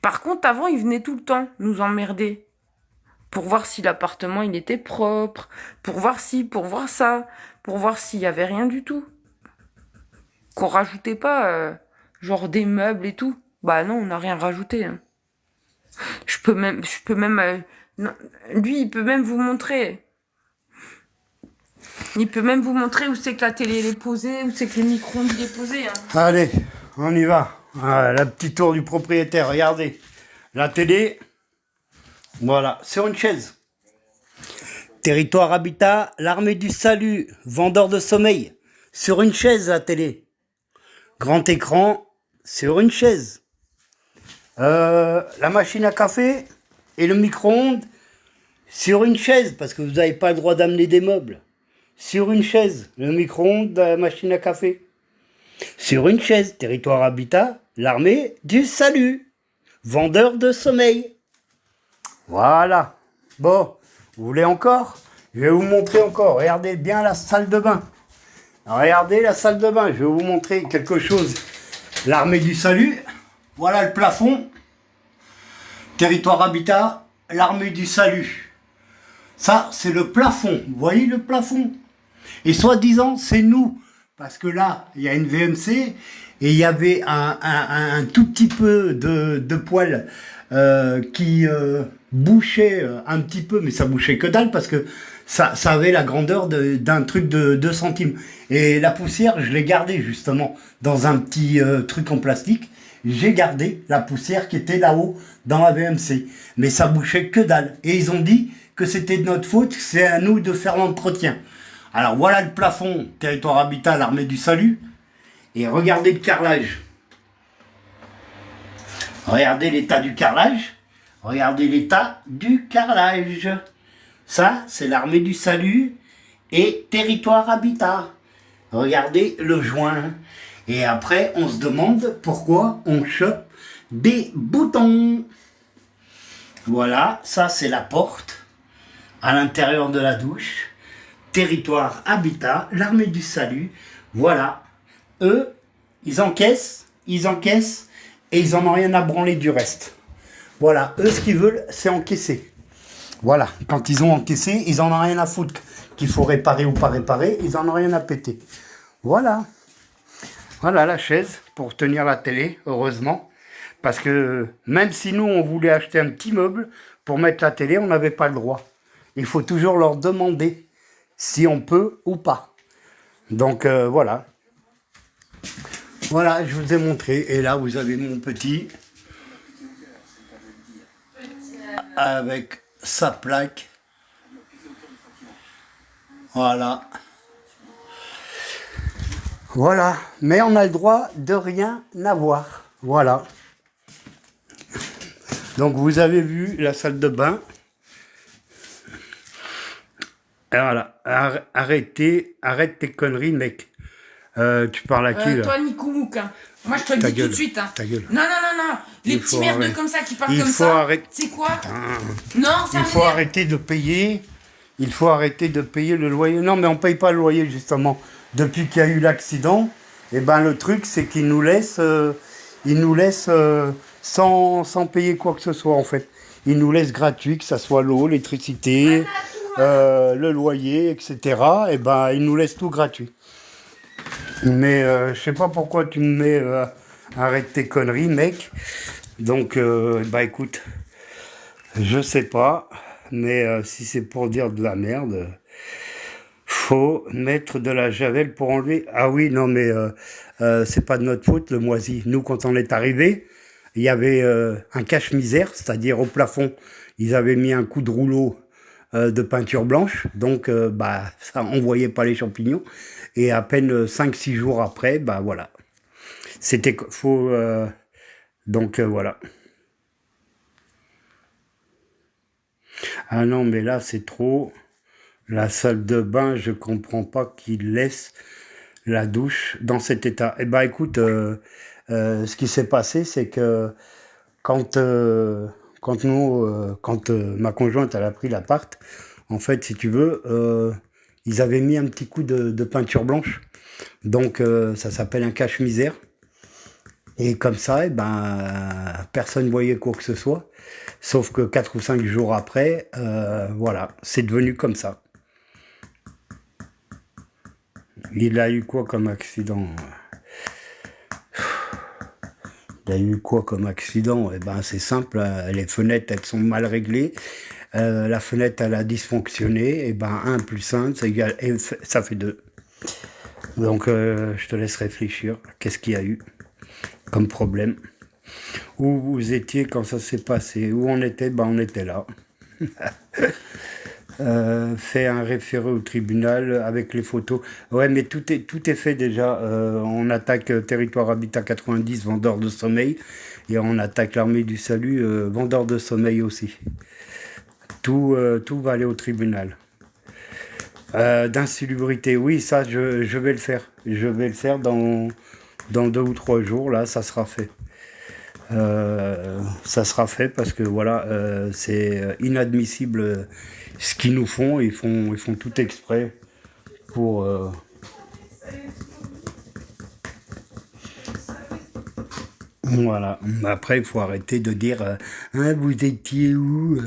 Par contre, avant, ils venaient tout le temps nous emmerder. Pour voir si l'appartement, il était propre. Pour voir si, pour voir ça. Pour voir s'il y avait rien du tout. Qu'on rajoutait pas, genre des meubles et tout. Bah non, on n'a rien rajouté. Hein. Je peux même, non, lui, il peut même vous montrer. Il peut même vous montrer où c'est que la télé elle est posée, où c'est que le micro-ondes il est posé. Hein. Allez, on y va. Ah, la petite tour du propriétaire, regardez. La télé, voilà, sur une chaise. Territoire Habitat, l'armée du salut, vendeur de sommeil. Sur une chaise, la télé. Grand écran, sur une chaise. La machine à café et le micro-ondes sur une chaise, parce que vous n'avez pas le droit d'amener des meubles. Sur une chaise, le micro-ondes, la machine à café. Sur une chaise, territoire Habitat, l'armée du salut, vendeur de sommeil. Voilà. Bon, vous voulez encore? Je vais vous montrer encore. Regardez bien la salle de bain. Regardez la salle de bain. Je vais vous montrer quelque chose. L'armée du salut. Voilà le plafond. Territoire Habitat, l'armée du salut. Ça, c'est le plafond. Vous voyez le plafond? Et soi-disant, c'est nous. Parce que là, il y a une VMC et il y avait un tout petit peu de poils qui bouchait un petit peu, mais ça bouchait que dalle parce que ça avait la grandeur d'un truc de 2 centimes. Et la poussière, je l'ai gardée justement dans un petit truc en plastique. J'ai gardé la poussière qui était là-haut dans la VMC. Mais ça bouchait que dalle. Et ils ont dit que c'était de notre faute, c'est à nous de faire l'entretien. Alors voilà le plafond, territoire Habitat, l'armée du salut. Et regardez le carrelage. Regardez l'état du carrelage. Regardez l'état du carrelage. Ça, c'est l'armée du salut et territoire Habitat. Regardez le joint. Et après, on se demande pourquoi on chope des boutons. Voilà, ça c'est la porte à l'intérieur de la douche. Territoire Habitat, l'armée du salut. Voilà. Eux, ils encaissent et ils en ont rien à branler du reste. Voilà, eux ce qu'ils veulent, c'est encaisser. Voilà, quand ils ont encaissé, ils en ont rien à foutre. Qu'il faut réparer ou pas réparer, ils en ont rien à péter. Voilà. Voilà la chaise pour tenir la télé, heureusement. Parce que même si nous, on voulait acheter un petit meuble pour mettre la télé, on n'avait pas le droit. Il faut toujours leur demander si on peut ou pas. Donc voilà. Voilà, je vous ai montré. Et là, vous avez mon petit avec sa plaque. Voilà. Voilà. Mais on a le droit de rien avoir. Voilà. Donc vous avez vu la salle de bain. Et voilà. Arrête tes conneries, mec. Tu parles à qui là? Toi, Nikoumouk, hein. Moi je te le Ta dis gueule, tout de suite. Hein. ta gueule. Non. Les Il petits faut merdeux arrêter. comme ça qui parlent Il comme faut ça. arrêter. C'est quoi? Putain. Non, ça Il faut m'énerve. arrêter de payer. Il faut arrêter de payer le loyer. Non, mais on paye pas le loyer justement. Depuis qu'il y a eu l'accident, et ben le truc c'est qu'ils nous laissent, sans payer quoi que ce soit en fait. Ils nous laissent gratuit, que ça soit l'eau, l'électricité, le loyer, etc. Et ben ils nous laissent tout gratuit. Mais je sais pas pourquoi tu me mets arrête tes conneries, mec. Donc bah écoute, je sais pas, mais si c'est pour dire de la merde, faut mettre de la javel pour enlever. Ah oui, non mais c'est pas de notre faute le moisi. Nous quand on est arrivé, il y avait un cache-misère, c'est-à-dire au plafond, ils avaient mis un coup de rouleau de peinture blanche, donc bah ça on voyait pas les champignons. Et à peine 5-6 jours après, bah voilà. C'était faux. Donc voilà. Ah non, mais là c'est trop. La salle de bain, je comprends pas qu'ils laissent la douche dans cet état. Eh ben écoute, ce qui s'est passé, c'est que quand ma conjointe elle a pris l'appart, en fait, si tu veux, ils avaient mis un petit coup de peinture blanche. Donc ça s'appelle un cache-misère. Et comme ça, eh ben, personne voyait quoi que ce soit. Sauf que 4 ou 5 jours après, voilà, c'est devenu comme ça. Il a eu quoi comme accident? Il a eu quoi comme accident? Eh ben, c'est simple, les fenêtres, elles sont mal réglées. La fenêtre, elle a dysfonctionné. Et ben, 1 plus 1, c'est égal, et ça fait 2. Donc, je te laisse réfléchir. Qu'est-ce qu'il y a eu comme problème? Où vous étiez quand ça s'est passé? Où on était? Ben, on était là. Fait un référé au tribunal avec les photos. Ouais, mais tout est fait déjà. On attaque Territoire Habitat 90, vendeur de sommeil, et on attaque l'Armée du Salut, vendeur de sommeil aussi. Tout va aller au tribunal. D'insalubrité, oui, ça, je vais le faire. Je vais le faire dans 2 ou 3 jours, là, ça sera fait. Ça sera fait parce que voilà, c'est inadmissible ce qu'ils nous font. Ils font tout exprès pour. Voilà. Après, il faut arrêter de dire hein, vous étiez où?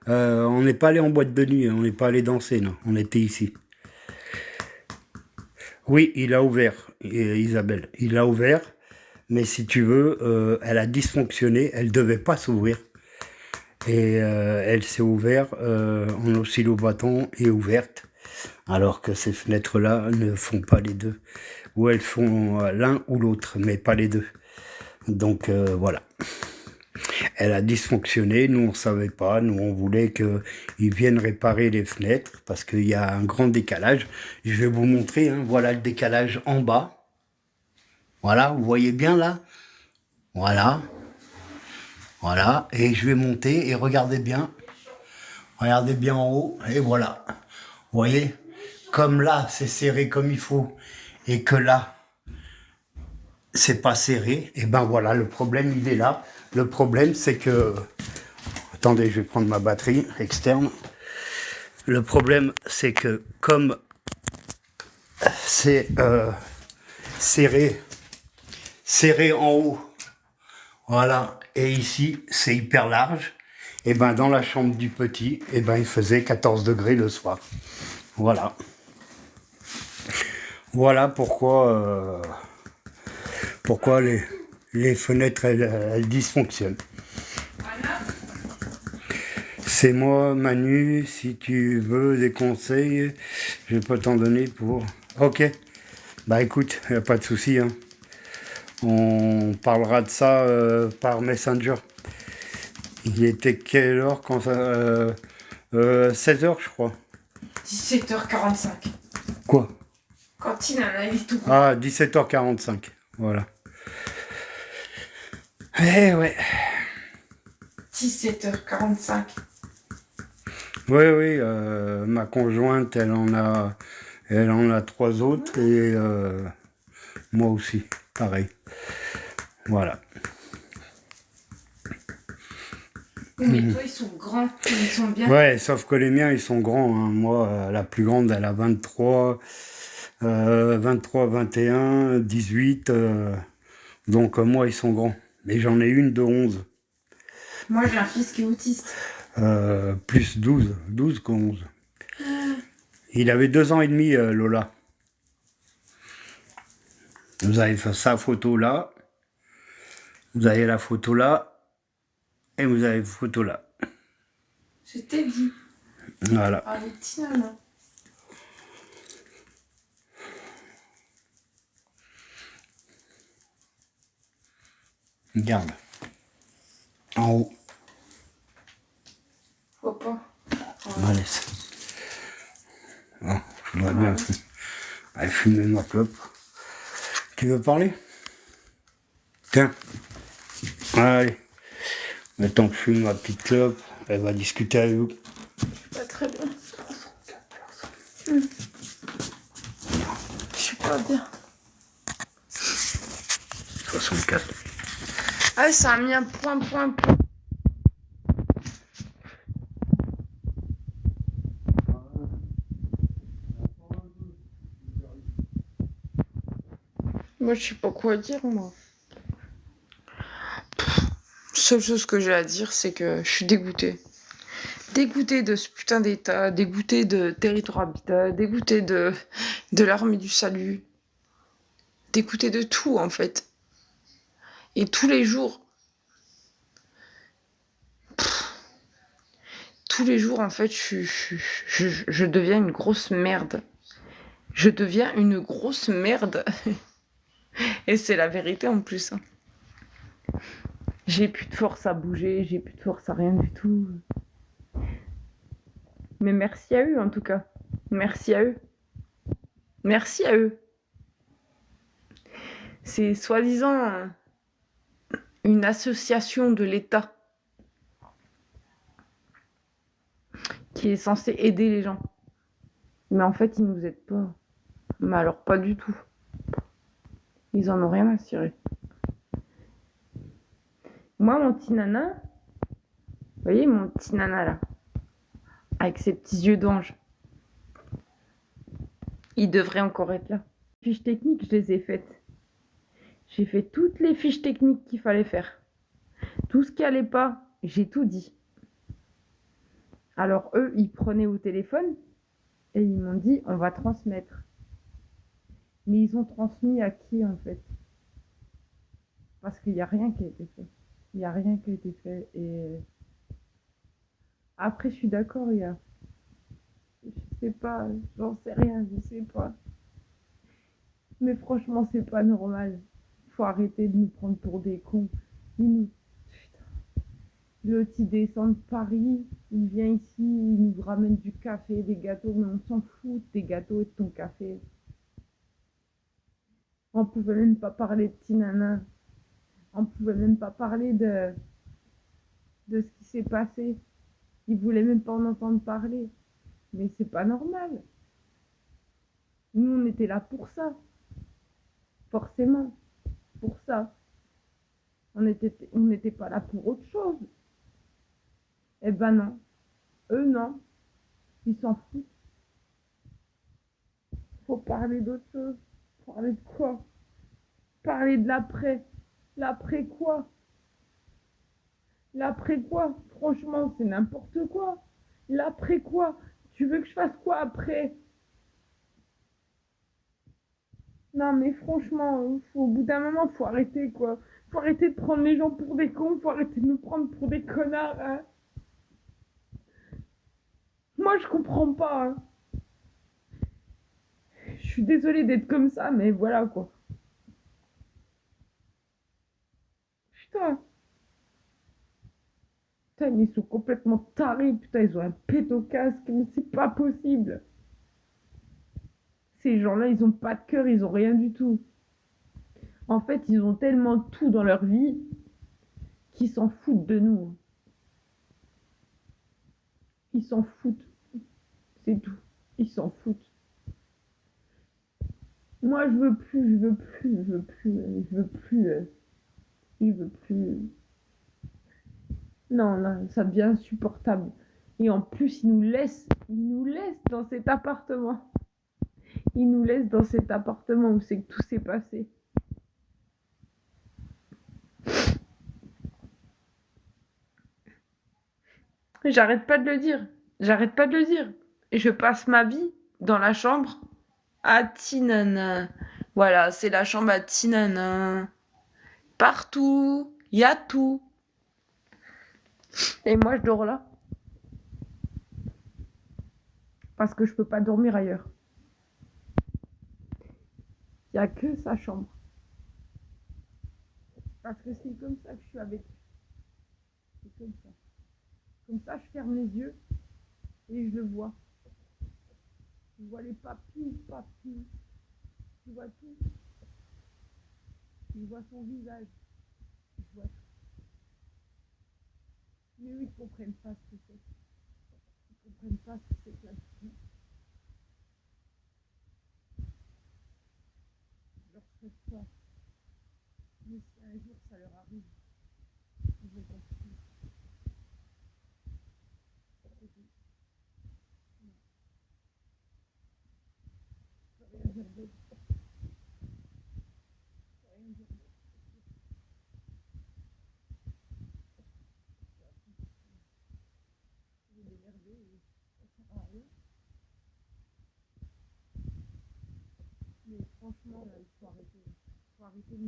On n'est pas allé en boîte de nuit, on n'est pas allé danser, non. On était ici. Oui, il a ouvert, Isabelle. Il a ouvert, mais si tu veux, elle a dysfonctionné. Elle devait pas s'ouvrir. Et elle s'est ouverte en oscillo-bâton et ouverte, alors que ces fenêtres-là ne font pas les deux. Ou elles font l'un ou l'autre, mais pas les deux. Donc voilà. Elle a dysfonctionné, nous on savait pas, nous on voulait qu'ils viennent réparer les fenêtres, parce qu'il y a un grand décalage. Je vais vous montrer, hein, voilà le décalage en bas. Voilà, vous voyez bien là? Voilà. Voilà, et je vais monter et regardez bien en haut, et voilà. Vous voyez, comme là, c'est serré comme il faut, et que là, c'est pas serré, et ben voilà, le problème, il est là. Le problème, c'est que... Attendez, je vais prendre ma batterie externe. Le problème, c'est que comme c'est serré en haut, voilà, et ici, c'est hyper large, et ben dans la chambre du petit, et ben il faisait 14 degrés le soir. Voilà. Voilà pourquoi les fenêtres, elles dysfonctionnent. C'est moi, Manu, si tu veux des conseils, je peux t'en donner pour... Ok, bah écoute, y a pas de souci, hein. On parlera de ça par Messenger. Il était quelle heure quand ça... 16h, je crois. 17h45. Quoi? Quand il en a eu tout. Ah, 17h45, voilà. Eh ouais. 17h45. Oui, ma conjointe, elle en a 3 autres, et moi aussi, pareil. Voilà. Oui, mais toi, ils sont grands. Ils sont bien. Ouais, sauf que les miens, ils sont grands, hein. Moi, la plus grande, elle a 23, 21, 18. Donc, moi, ils sont grands. Mais j'en ai une de 11. Moi, j'ai un fils qui est autiste. Plus 12 que 11. Il avait 2 ans et demi, Lola. Vous avez fait sa photo là. Vous avez la photo là. Et vous avez la photo là. Je t'ai dit. Voilà. Ah, les petits nanas. Regarde. En haut. Faut pas. On laisse. Bon, je voudrais bien fumer ma clope. Tu veux parler? Tiens. Allez. Maintenant que je fume ma petite clope, elle va discuter avec vous. Pas très bien. Je suis pas bien. 64. Ah, ça a mis un point. Moi, je sais pas quoi dire, moi. Seule chose que j'ai à dire, c'est que je suis dégoûtée. Dégoûtée de ce putain d'État, dégoûtée de territoire habitat, dégoûtée de l'armée du salut, dégoûtée de tout, en fait. Et tous les jours, en fait, je deviens une grosse merde. Je deviens une grosse merde. Et c'est la vérité en plus. J'ai plus de force à bouger, j'ai plus de force à rien du tout. Mais merci à eux en tout cas. Merci à eux. Merci à eux. C'est soi-disant une association de l'État qui est censée aider les gens. Mais en fait, ils nous aident pas. Mais alors pas du tout. Ils en ont rien à cirer. Moi, mon petit nana, vous voyez mon petit nana là, avec ses petits yeux d'ange, il devrait encore être là. Les fiches techniques, je les ai faites. J'ai fait toutes les fiches techniques qu'il fallait faire. Tout ce qui allait pas, j'ai tout dit. Alors eux, ils prenaient au téléphone et ils m'ont dit on va transmettre. Mais ils ont transmis à qui en fait? Parce qu'il n'y a rien qui a été fait. Il n'y a rien qui a été fait. Et après, je suis d'accord, il y a. Je sais pas, j'en sais rien, je sais pas. Mais franchement, c'est pas normal. Faut arrêter de nous prendre pour des cons. Putain. L'autre, il descend de Paris, il vient ici, il nous ramène du café, des gâteaux, mais on s'en fout des gâteaux et de ton café. On pouvait même pas parler de Tinana. On pouvait même pas parler de ce qui s'est passé. Il voulait même pas en entendre parler. Mais c'est pas normal. Nous, on était là pour ça. Forcément. Pour ça. On n'était pas là pour autre chose. Eh ben non. Eux, non. Ils s'en foutent. Faut parler d'autre chose. Parler de quoi? Parler de l'après. L'après quoi? L'après quoi? Franchement, c'est n'importe quoi. L'après quoi? Tu veux que je fasse quoi après? Non, mais franchement, au bout d'un moment, faut arrêter, quoi. Faut arrêter de prendre les gens pour des cons, faut arrêter de nous prendre pour des connards, hein. Moi, je comprends pas, hein. Je suis désolée d'être comme ça, mais voilà, quoi. Putain. Putain, mais ils sont complètement tarés, putain, ils ont un pet au casque, mais c'est pas possible. Ces gens-là, ils ont pas de cœur, ils ont rien du tout. En fait, ils ont tellement tout dans leur vie qu'ils s'en foutent de nous. Ils s'en foutent. C'est tout. Ils s'en foutent. Moi, je veux plus, je veux plus, je veux plus, je veux plus, je veux plus. Non, là, ça devient insupportable. Et en plus, ils nous laissent dans cet appartement. Ils nous laissent dans cet appartement où c'est que tout s'est passé. J'arrête pas de le dire. J'arrête pas de le dire. Et je passe ma vie dans la chambre à Tinana. Voilà, c'est la chambre à Tinana. Partout, il y a tout. Et moi, je dors là. Parce que je peux pas dormir ailleurs. Il n'y a que sa chambre. Parce que c'est comme ça que je suis avec lui. C'est comme ça. Comme ça, je ferme les yeux et je le vois. Je vois les papilles. Je vois tout. Je vois son visage. Je vois tout. Mais eux, ils comprennent pas ce que c'est. Ils comprennent pas ce que c'est que la vie. Je leur souhaite pas. Mais si un jour ça leur arrive, ils vont comprendre. C'est tout. Non. Je peux rien dire d'autre. Mais franchement, là, il faut arrêter. Il faut arrêter de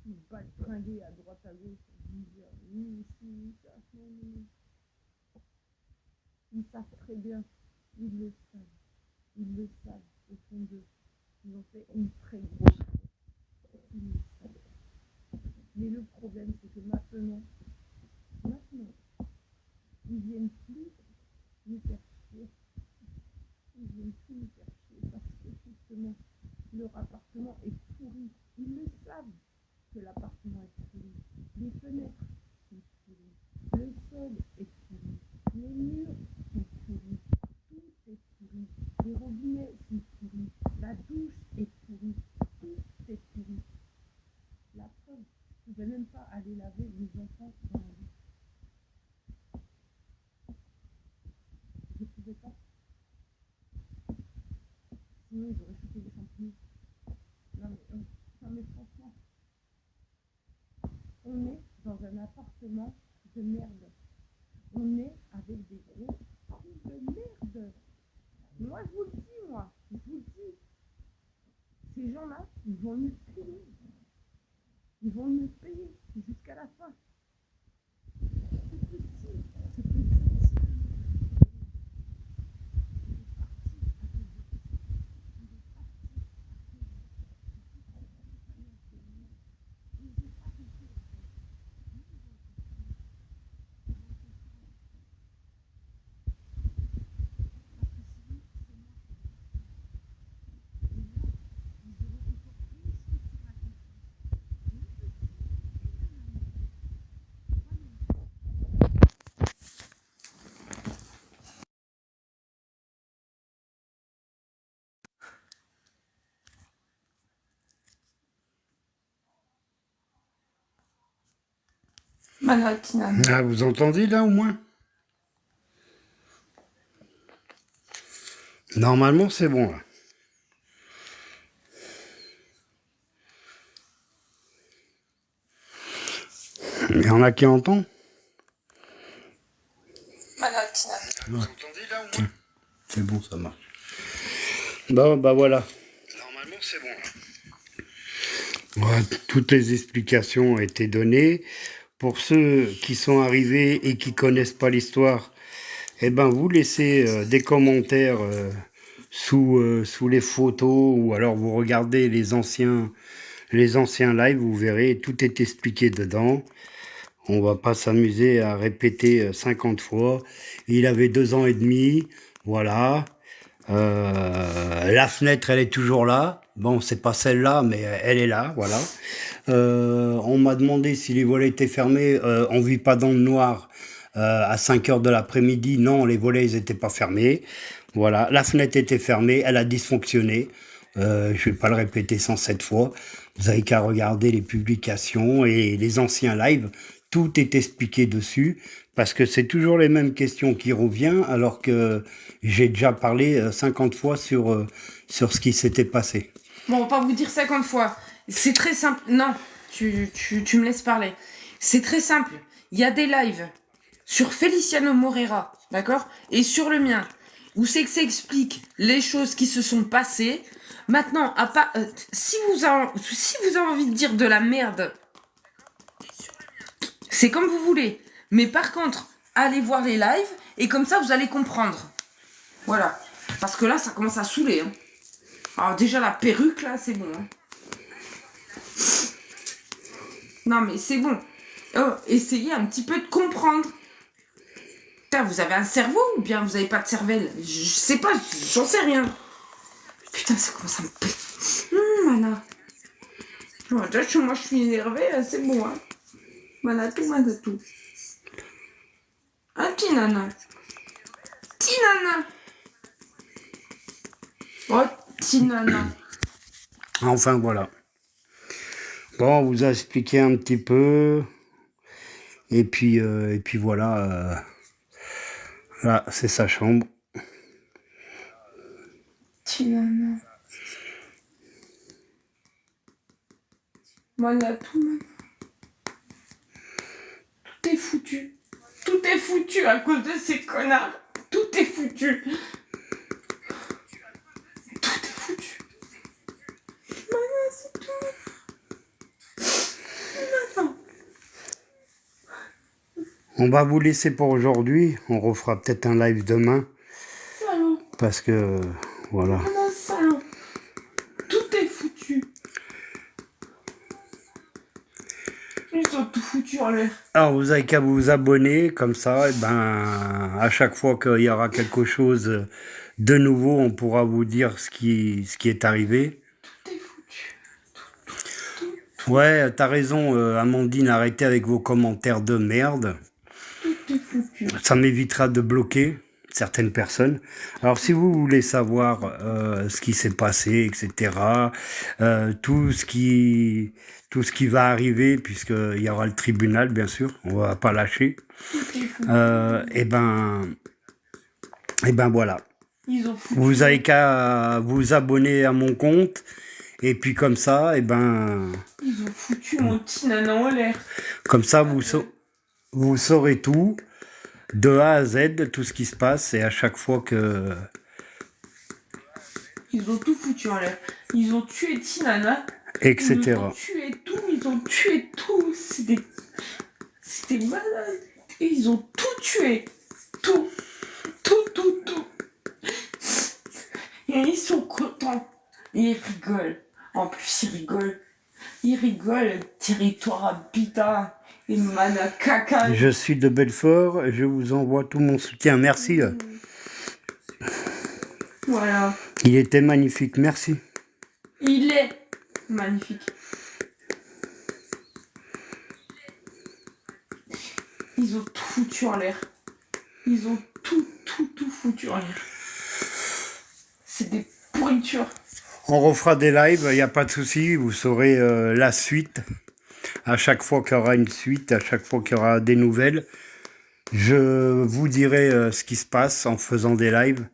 nous baltringuer à droite à gauche. Nous dire, oui, ici, oui, ça. Non, non, non. Ils savent très bien. Ils le savent. Ils le savent au fond d'eux. Ils ont fait une très grosse faute. Ils le savent. Mais le problème, c'est que maintenant, ils viennent plus nous faire chier. Ils viennent plus nous faire chier parce que justement, leur appartement est pourri. Ils le savent que l'appartement est pourri. Les fenêtres sont pourries. Le sol est pourri. Les murs sont pourris. Tout est pourri. Les robinets sont pourris. La douche est pourrie. Tout est pourri. La preuve, je ne pouvais même pas aller laver mes enfants dans la douche. Je ne pouvais pas. Sinon, ils auraient chopé des champignons. Non mais franchement, on est dans un appartement de merde. On est avec des gros coups de merde. Moi, je vous le dis, je vous le dis. Ces gens-là, ils vont nous payer. Ils vont nous payer jusqu'à la fin. C'est petit, c'est petit. Malatina. Ah, vous entendez là au moins? Normalement, c'est bon là. Il y en a qui entendent? Malatina. Vous entendez là au moins? C'est bon, ça marche. Bon, bah voilà. Normalement, c'est bon là. Ouais, toutes les explications ont été données. Pour ceux qui sont arrivés et qui connaissent pas l'histoire, eh ben vous laissez des commentaires sous les photos ou alors vous regardez les anciens lives, vous verrez, tout est expliqué dedans. On va pas s'amuser à répéter 50 fois. Il avait 2 ans et demi, voilà. La fenêtre, elle est toujours là. Bon, c'est pas celle-là, mais elle est là, voilà. On m'a demandé si les volets étaient fermés. On vit pas dans le noir à 5 heures de l'après-midi. Non, les volets, ils étaient pas fermés. Voilà, la fenêtre était fermée, elle a dysfonctionné. Je vais pas le répéter 107 fois. Vous avez qu'à regarder les publications et les anciens lives. Tout est expliqué dessus parce que c'est toujours les mêmes questions qui reviennent alors que j'ai déjà parlé 50 fois sur ce qui s'était passé. Bon, on va pas vous dire 50 fois. C'est très simple. Non, tu me laisses parler. C'est très simple. Il y a des lives sur Feliciano Moreira, d'accord? Et sur le mien, où c'est que ça explique les choses qui se sont passées. Maintenant, si vous avez envie de dire de la merde, c'est comme vous voulez. Mais par contre, allez voir les lives et comme ça, vous allez comprendre. Voilà. Parce que là, ça commence à saouler. Hein. Alors déjà, la perruque, là, c'est bon. Hein. Non, mais c'est bon. Oh, essayez un petit peu de comprendre. Putain, vous avez un cerveau ou bien vous avez pas de cervelle? Je sais pas, j'en sais rien. Putain, ça commence à me plaire. Mana. Moi, je suis énervée, c'est bon. Hein. Manatou. Ah, Tinana. Oh, Tinana. Enfin, voilà. Bon, on vous a expliqué un petit peu. Et puis voilà. Là, c'est sa chambre. Tinana. Manatou. Tout est foutu. Tout est foutu à cause de ces connards. Tout est foutu. Tout est foutu. Voilà, c'est tout. Maintenant. On va vous laisser pour aujourd'hui. On refera peut-être un live demain. Salaud. Parce que, voilà. Voilà, salaud. Tout est foutu. Ils ont tout foutu en l'air. Alors, vous avez qu'à vous abonner, comme ça, et ben, à chaque fois qu'il y aura quelque chose de nouveau, on pourra vous dire ce qui est arrivé. Tout est foutu. Ouais, t'as raison, Amandine, arrêtez avec vos commentaires de merde. Tout est foutu. Ça m'évitera de bloquer certaines personnes. Alors, si vous voulez savoir ce qui s'est passé, etc., tout ce qui va arriver, puisqu'il y aura le tribunal, bien sûr, on va pas lâcher, Tout est foutu. et ben voilà. Ils ont foutu. Vous avez qu'à vous abonner à mon compte, et puis comme ça, Ils ont foutu mon petit nana en l'air. comme ça, vous saurez tout, de A à Z, tout ce qui se passe, et à chaque fois que... Ils ont tout foutu en l'air. Ils ont tué Tinana. etc. Ils ont tué tout. Ils ont tué tout. C'était malade. Et ils ont tout tué. Tout. Tout, tout, tout. Et ils sont contents. Et ils rigolent. En plus, ils rigolent. Ils rigolent. Territoire habitat. Et mana caca. Je suis de Belfort, je vous envoie tout mon soutien, merci. Voilà. Il était magnifique, merci. Il est magnifique. Ils ont tout foutu en l'air. Ils ont tout foutu en l'air. C'est des pourritures. On refera des lives, il n'y a pas de souci, vous saurez la suite. À chaque fois qu'il y aura une suite, à chaque fois qu'il y aura des nouvelles, je vous dirai ce qui se passe en faisant des lives.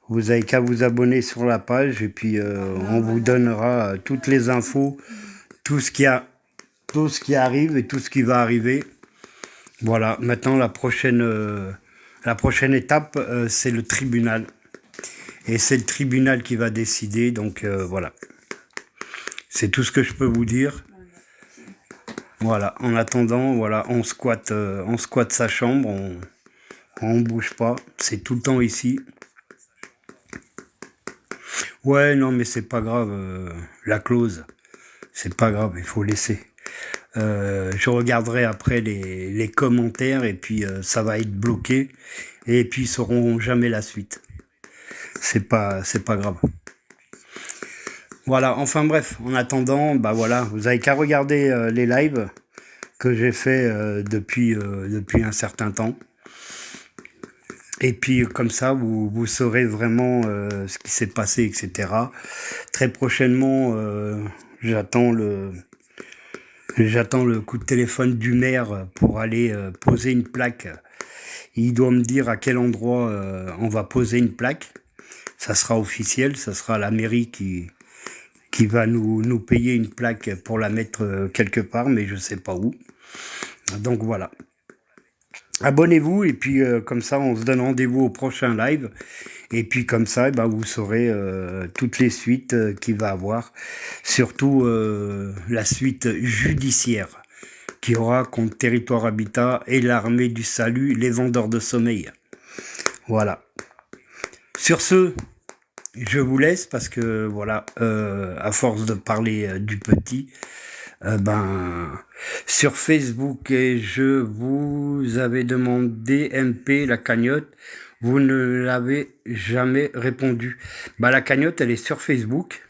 Vous avez qu'à vous abonner sur la page et puis on vous donnera toutes les infos, tout ce qui arrive et tout ce qui va arriver. Voilà, maintenant la prochaine étape, c'est le tribunal. Et c'est le tribunal qui va décider, donc voilà. C'est tout ce que je peux vous dire. Voilà, en attendant, voilà, on squatte sa chambre, on bouge pas, c'est tout le temps ici. Ouais, non, mais c'est pas grave, la clause, c'est pas grave, il faut laisser. Je regarderai après les commentaires et puis ça va être bloqué et puis ils sauront jamais la suite. C'est pas grave. Voilà, enfin bref, en attendant, bah voilà, vous avez qu'à regarder les lives que j'ai fait depuis un certain temps. Et puis comme ça, vous saurez vraiment ce qui s'est passé, etc. Très prochainement, j'attends le coup de téléphone du maire pour aller poser une plaque. Il doit me dire à quel endroit on va poser une plaque. Ça sera officiel, ça sera la mairie qui va nous payer une plaque pour la mettre quelque part, mais je sais pas où. Donc voilà. Abonnez-vous et puis comme ça on se donne rendez-vous au prochain live et puis comme ça vous saurez toutes les suites qu'il va avoir, surtout la suite judiciaire qu'il y aura contre Territoire Habitat et l'Armée du Salut, les vendeurs de sommeil. Voilà. Sur ce, je vous laisse parce que voilà, à force de parler du petit, sur Facebook, et je vous avais demandé MP, la cagnotte, vous ne l'avez jamais répondu. La cagnotte, elle est sur Facebook.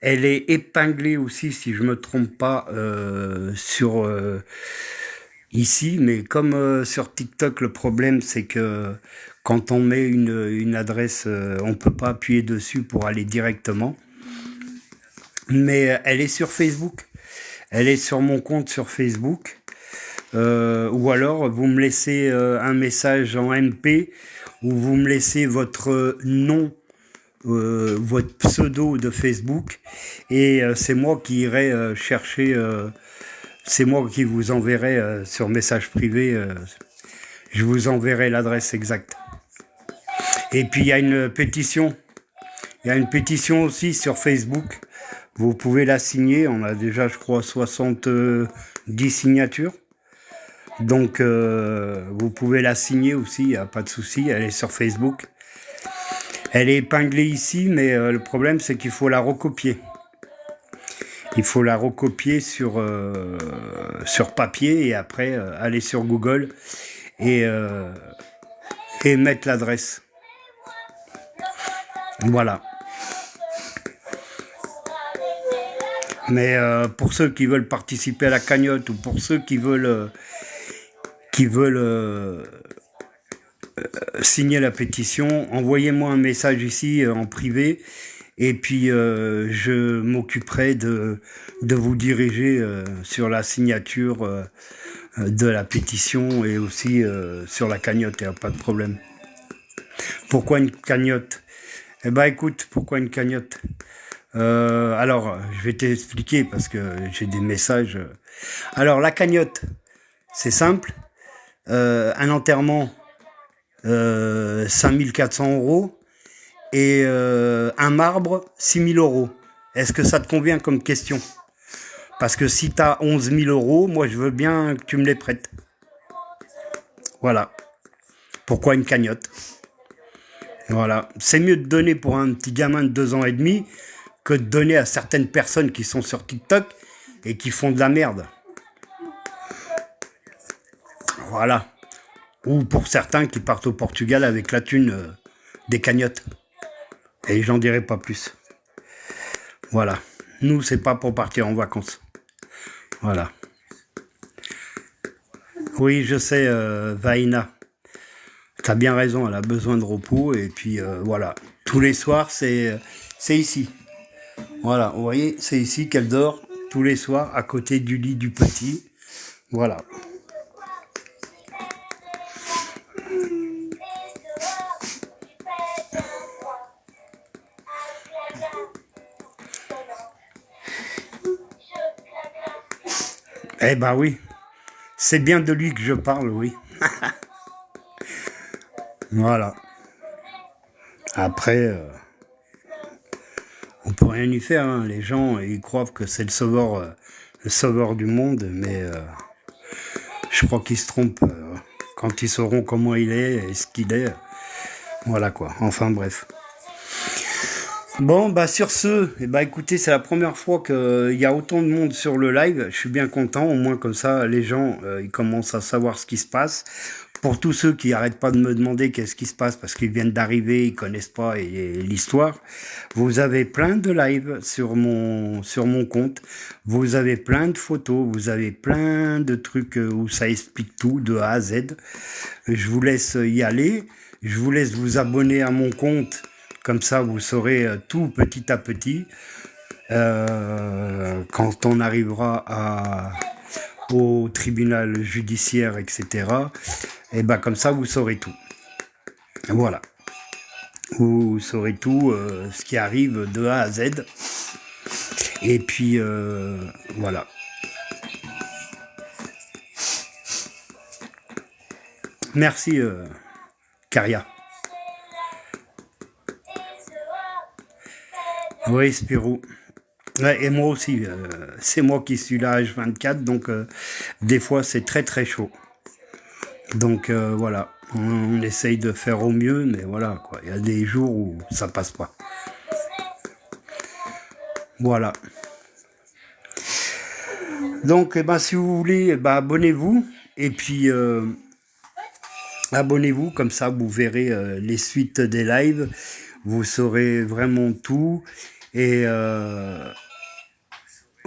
Elle est épinglée aussi, si je me trompe pas, sur ici, mais comme sur TikTok, le problème c'est que quand on met une adresse, on peut pas appuyer dessus pour aller directement. Mais elle est sur Facebook. Elle est sur mon compte sur Facebook. Ou alors, vous me laissez un message en MP, ou vous me laissez votre nom, votre pseudo de Facebook, et c'est moi qui irai chercher, c'est moi qui vous enverrai sur message privé Je vous enverrai l'adresse exacte. Et puis il y a une pétition. Il y a une pétition aussi sur Facebook. Vous pouvez la signer. On a déjà, je crois, 70 signatures. Donc, vous pouvez la signer aussi, il n'y a pas de souci. Elle est sur Facebook. Elle est épinglée ici, mais le problème, c'est qu'il faut la recopier. Il faut la recopier sur papier et après aller sur Google et mettre l'adresse. Voilà. Mais pour ceux qui veulent participer à la cagnotte ou pour ceux qui veulent signer la pétition, envoyez-moi un message ici en privé et puis je m'occuperai de vous diriger sur la signature de la pétition et aussi sur la cagnotte, il n'y a pas de problème. Pourquoi une cagnotte? Eh ben écoute, pourquoi une cagnotte? Alors, je vais t'expliquer parce que j'ai des messages. Alors, la cagnotte, c'est simple. Un enterrement, 5400 € et un marbre, 6000 €. Est-ce que ça te convient comme question? Parce que si tu as 11 000 €, moi je veux bien que tu me les prêtes. Voilà. Pourquoi une cagnotte? Voilà. C'est mieux de donner pour un petit gamin de 2 ans et demi que de donner à certaines personnes qui sont sur TikTok et qui font de la merde. Voilà. Ou pour certains qui partent au Portugal avec la thune des cagnottes. Et j'en dirai pas plus. Voilà. Nous, c'est pas pour partir en vacances. Voilà. Oui, je sais, Vaina. T'as bien raison, elle a besoin de repos. Et puis, voilà. Tous les soirs, c'est ici. Voilà, vous voyez, c'est ici qu'elle dort tous les soirs à côté du lit du petit. Voilà. Eh ben oui, c'est bien de lui que je parle, oui. Voilà. Après, on peut rien y faire, hein. Les gens, ils croient que c'est le sauveur du monde, mais je crois qu'ils se trompent quand ils sauront comment il est et ce qu'il est. Voilà quoi, enfin bref. Bon, bah sur ce, eh bah écoutez, c'est la première fois qu'il y a autant de monde sur le live. Je suis bien content, au moins comme ça, les gens, ils commencent à savoir ce qui se passe. Pour tous ceux qui arrêtent pas de me demander qu'est-ce qui se passe parce qu'ils viennent d'arriver, ils connaissent pas l'histoire, vous avez plein de lives sur mon compte. Vous avez plein de photos, vous avez plein de trucs où ça explique tout de A à Z. Je vous laisse y aller. Je vous laisse vous abonner à mon compte. Comme ça, vous saurez tout petit à petit. Quand on arrivera au tribunal judiciaire, etc. Et ben comme ça, vous saurez tout. Voilà. Vous saurez tout ce qui arrive de A à Z. Et puis, voilà. Merci, Caria. Oui, Spirou. Ouais, et moi aussi, c'est moi qui suis là H24, donc des fois c'est très très chaud. Donc voilà, on essaye de faire au mieux, mais voilà, quoi. Il y a des jours où ça passe pas. Voilà. Donc, eh ben, si vous voulez, eh ben, abonnez-vous, et puis abonnez-vous, comme ça vous verrez les suites des lives, vous saurez vraiment tout, et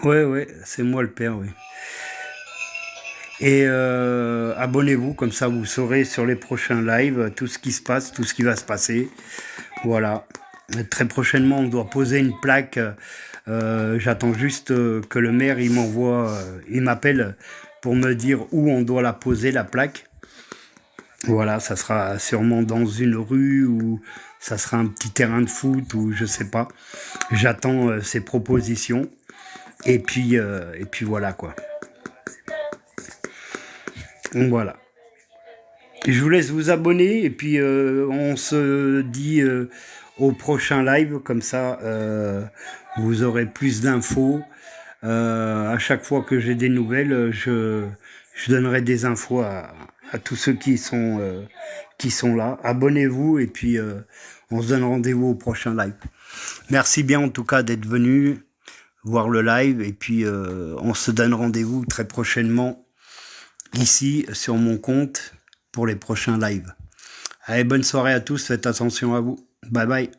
ouais, c'est moi le père, oui. Et abonnez-vous, comme ça vous saurez sur les prochains lives tout ce qui se passe, tout ce qui va se passer. Voilà. Très prochainement, on doit poser une plaque. J'attends juste que le maire il m'appelle pour me dire où on doit la poser, la plaque. Voilà, ça sera sûrement dans une rue ou ça sera un petit terrain de foot ou je sais pas. J'attends ces propositions. Et puis voilà quoi. Donc voilà. Je vous laisse vous abonner et puis on se dit au prochain live, comme ça vous aurez plus d'infos. À chaque fois que j'ai des nouvelles, je donnerai des infos à tous ceux qui sont là. Abonnez-vous et puis on se donne rendez-vous au prochain live. Merci bien en tout cas d'être venu voir le live et puis on se donne rendez-vous très prochainement ici sur mon compte pour les prochains lives. Allez, bonne soirée à tous, faites attention à vous. Bye bye.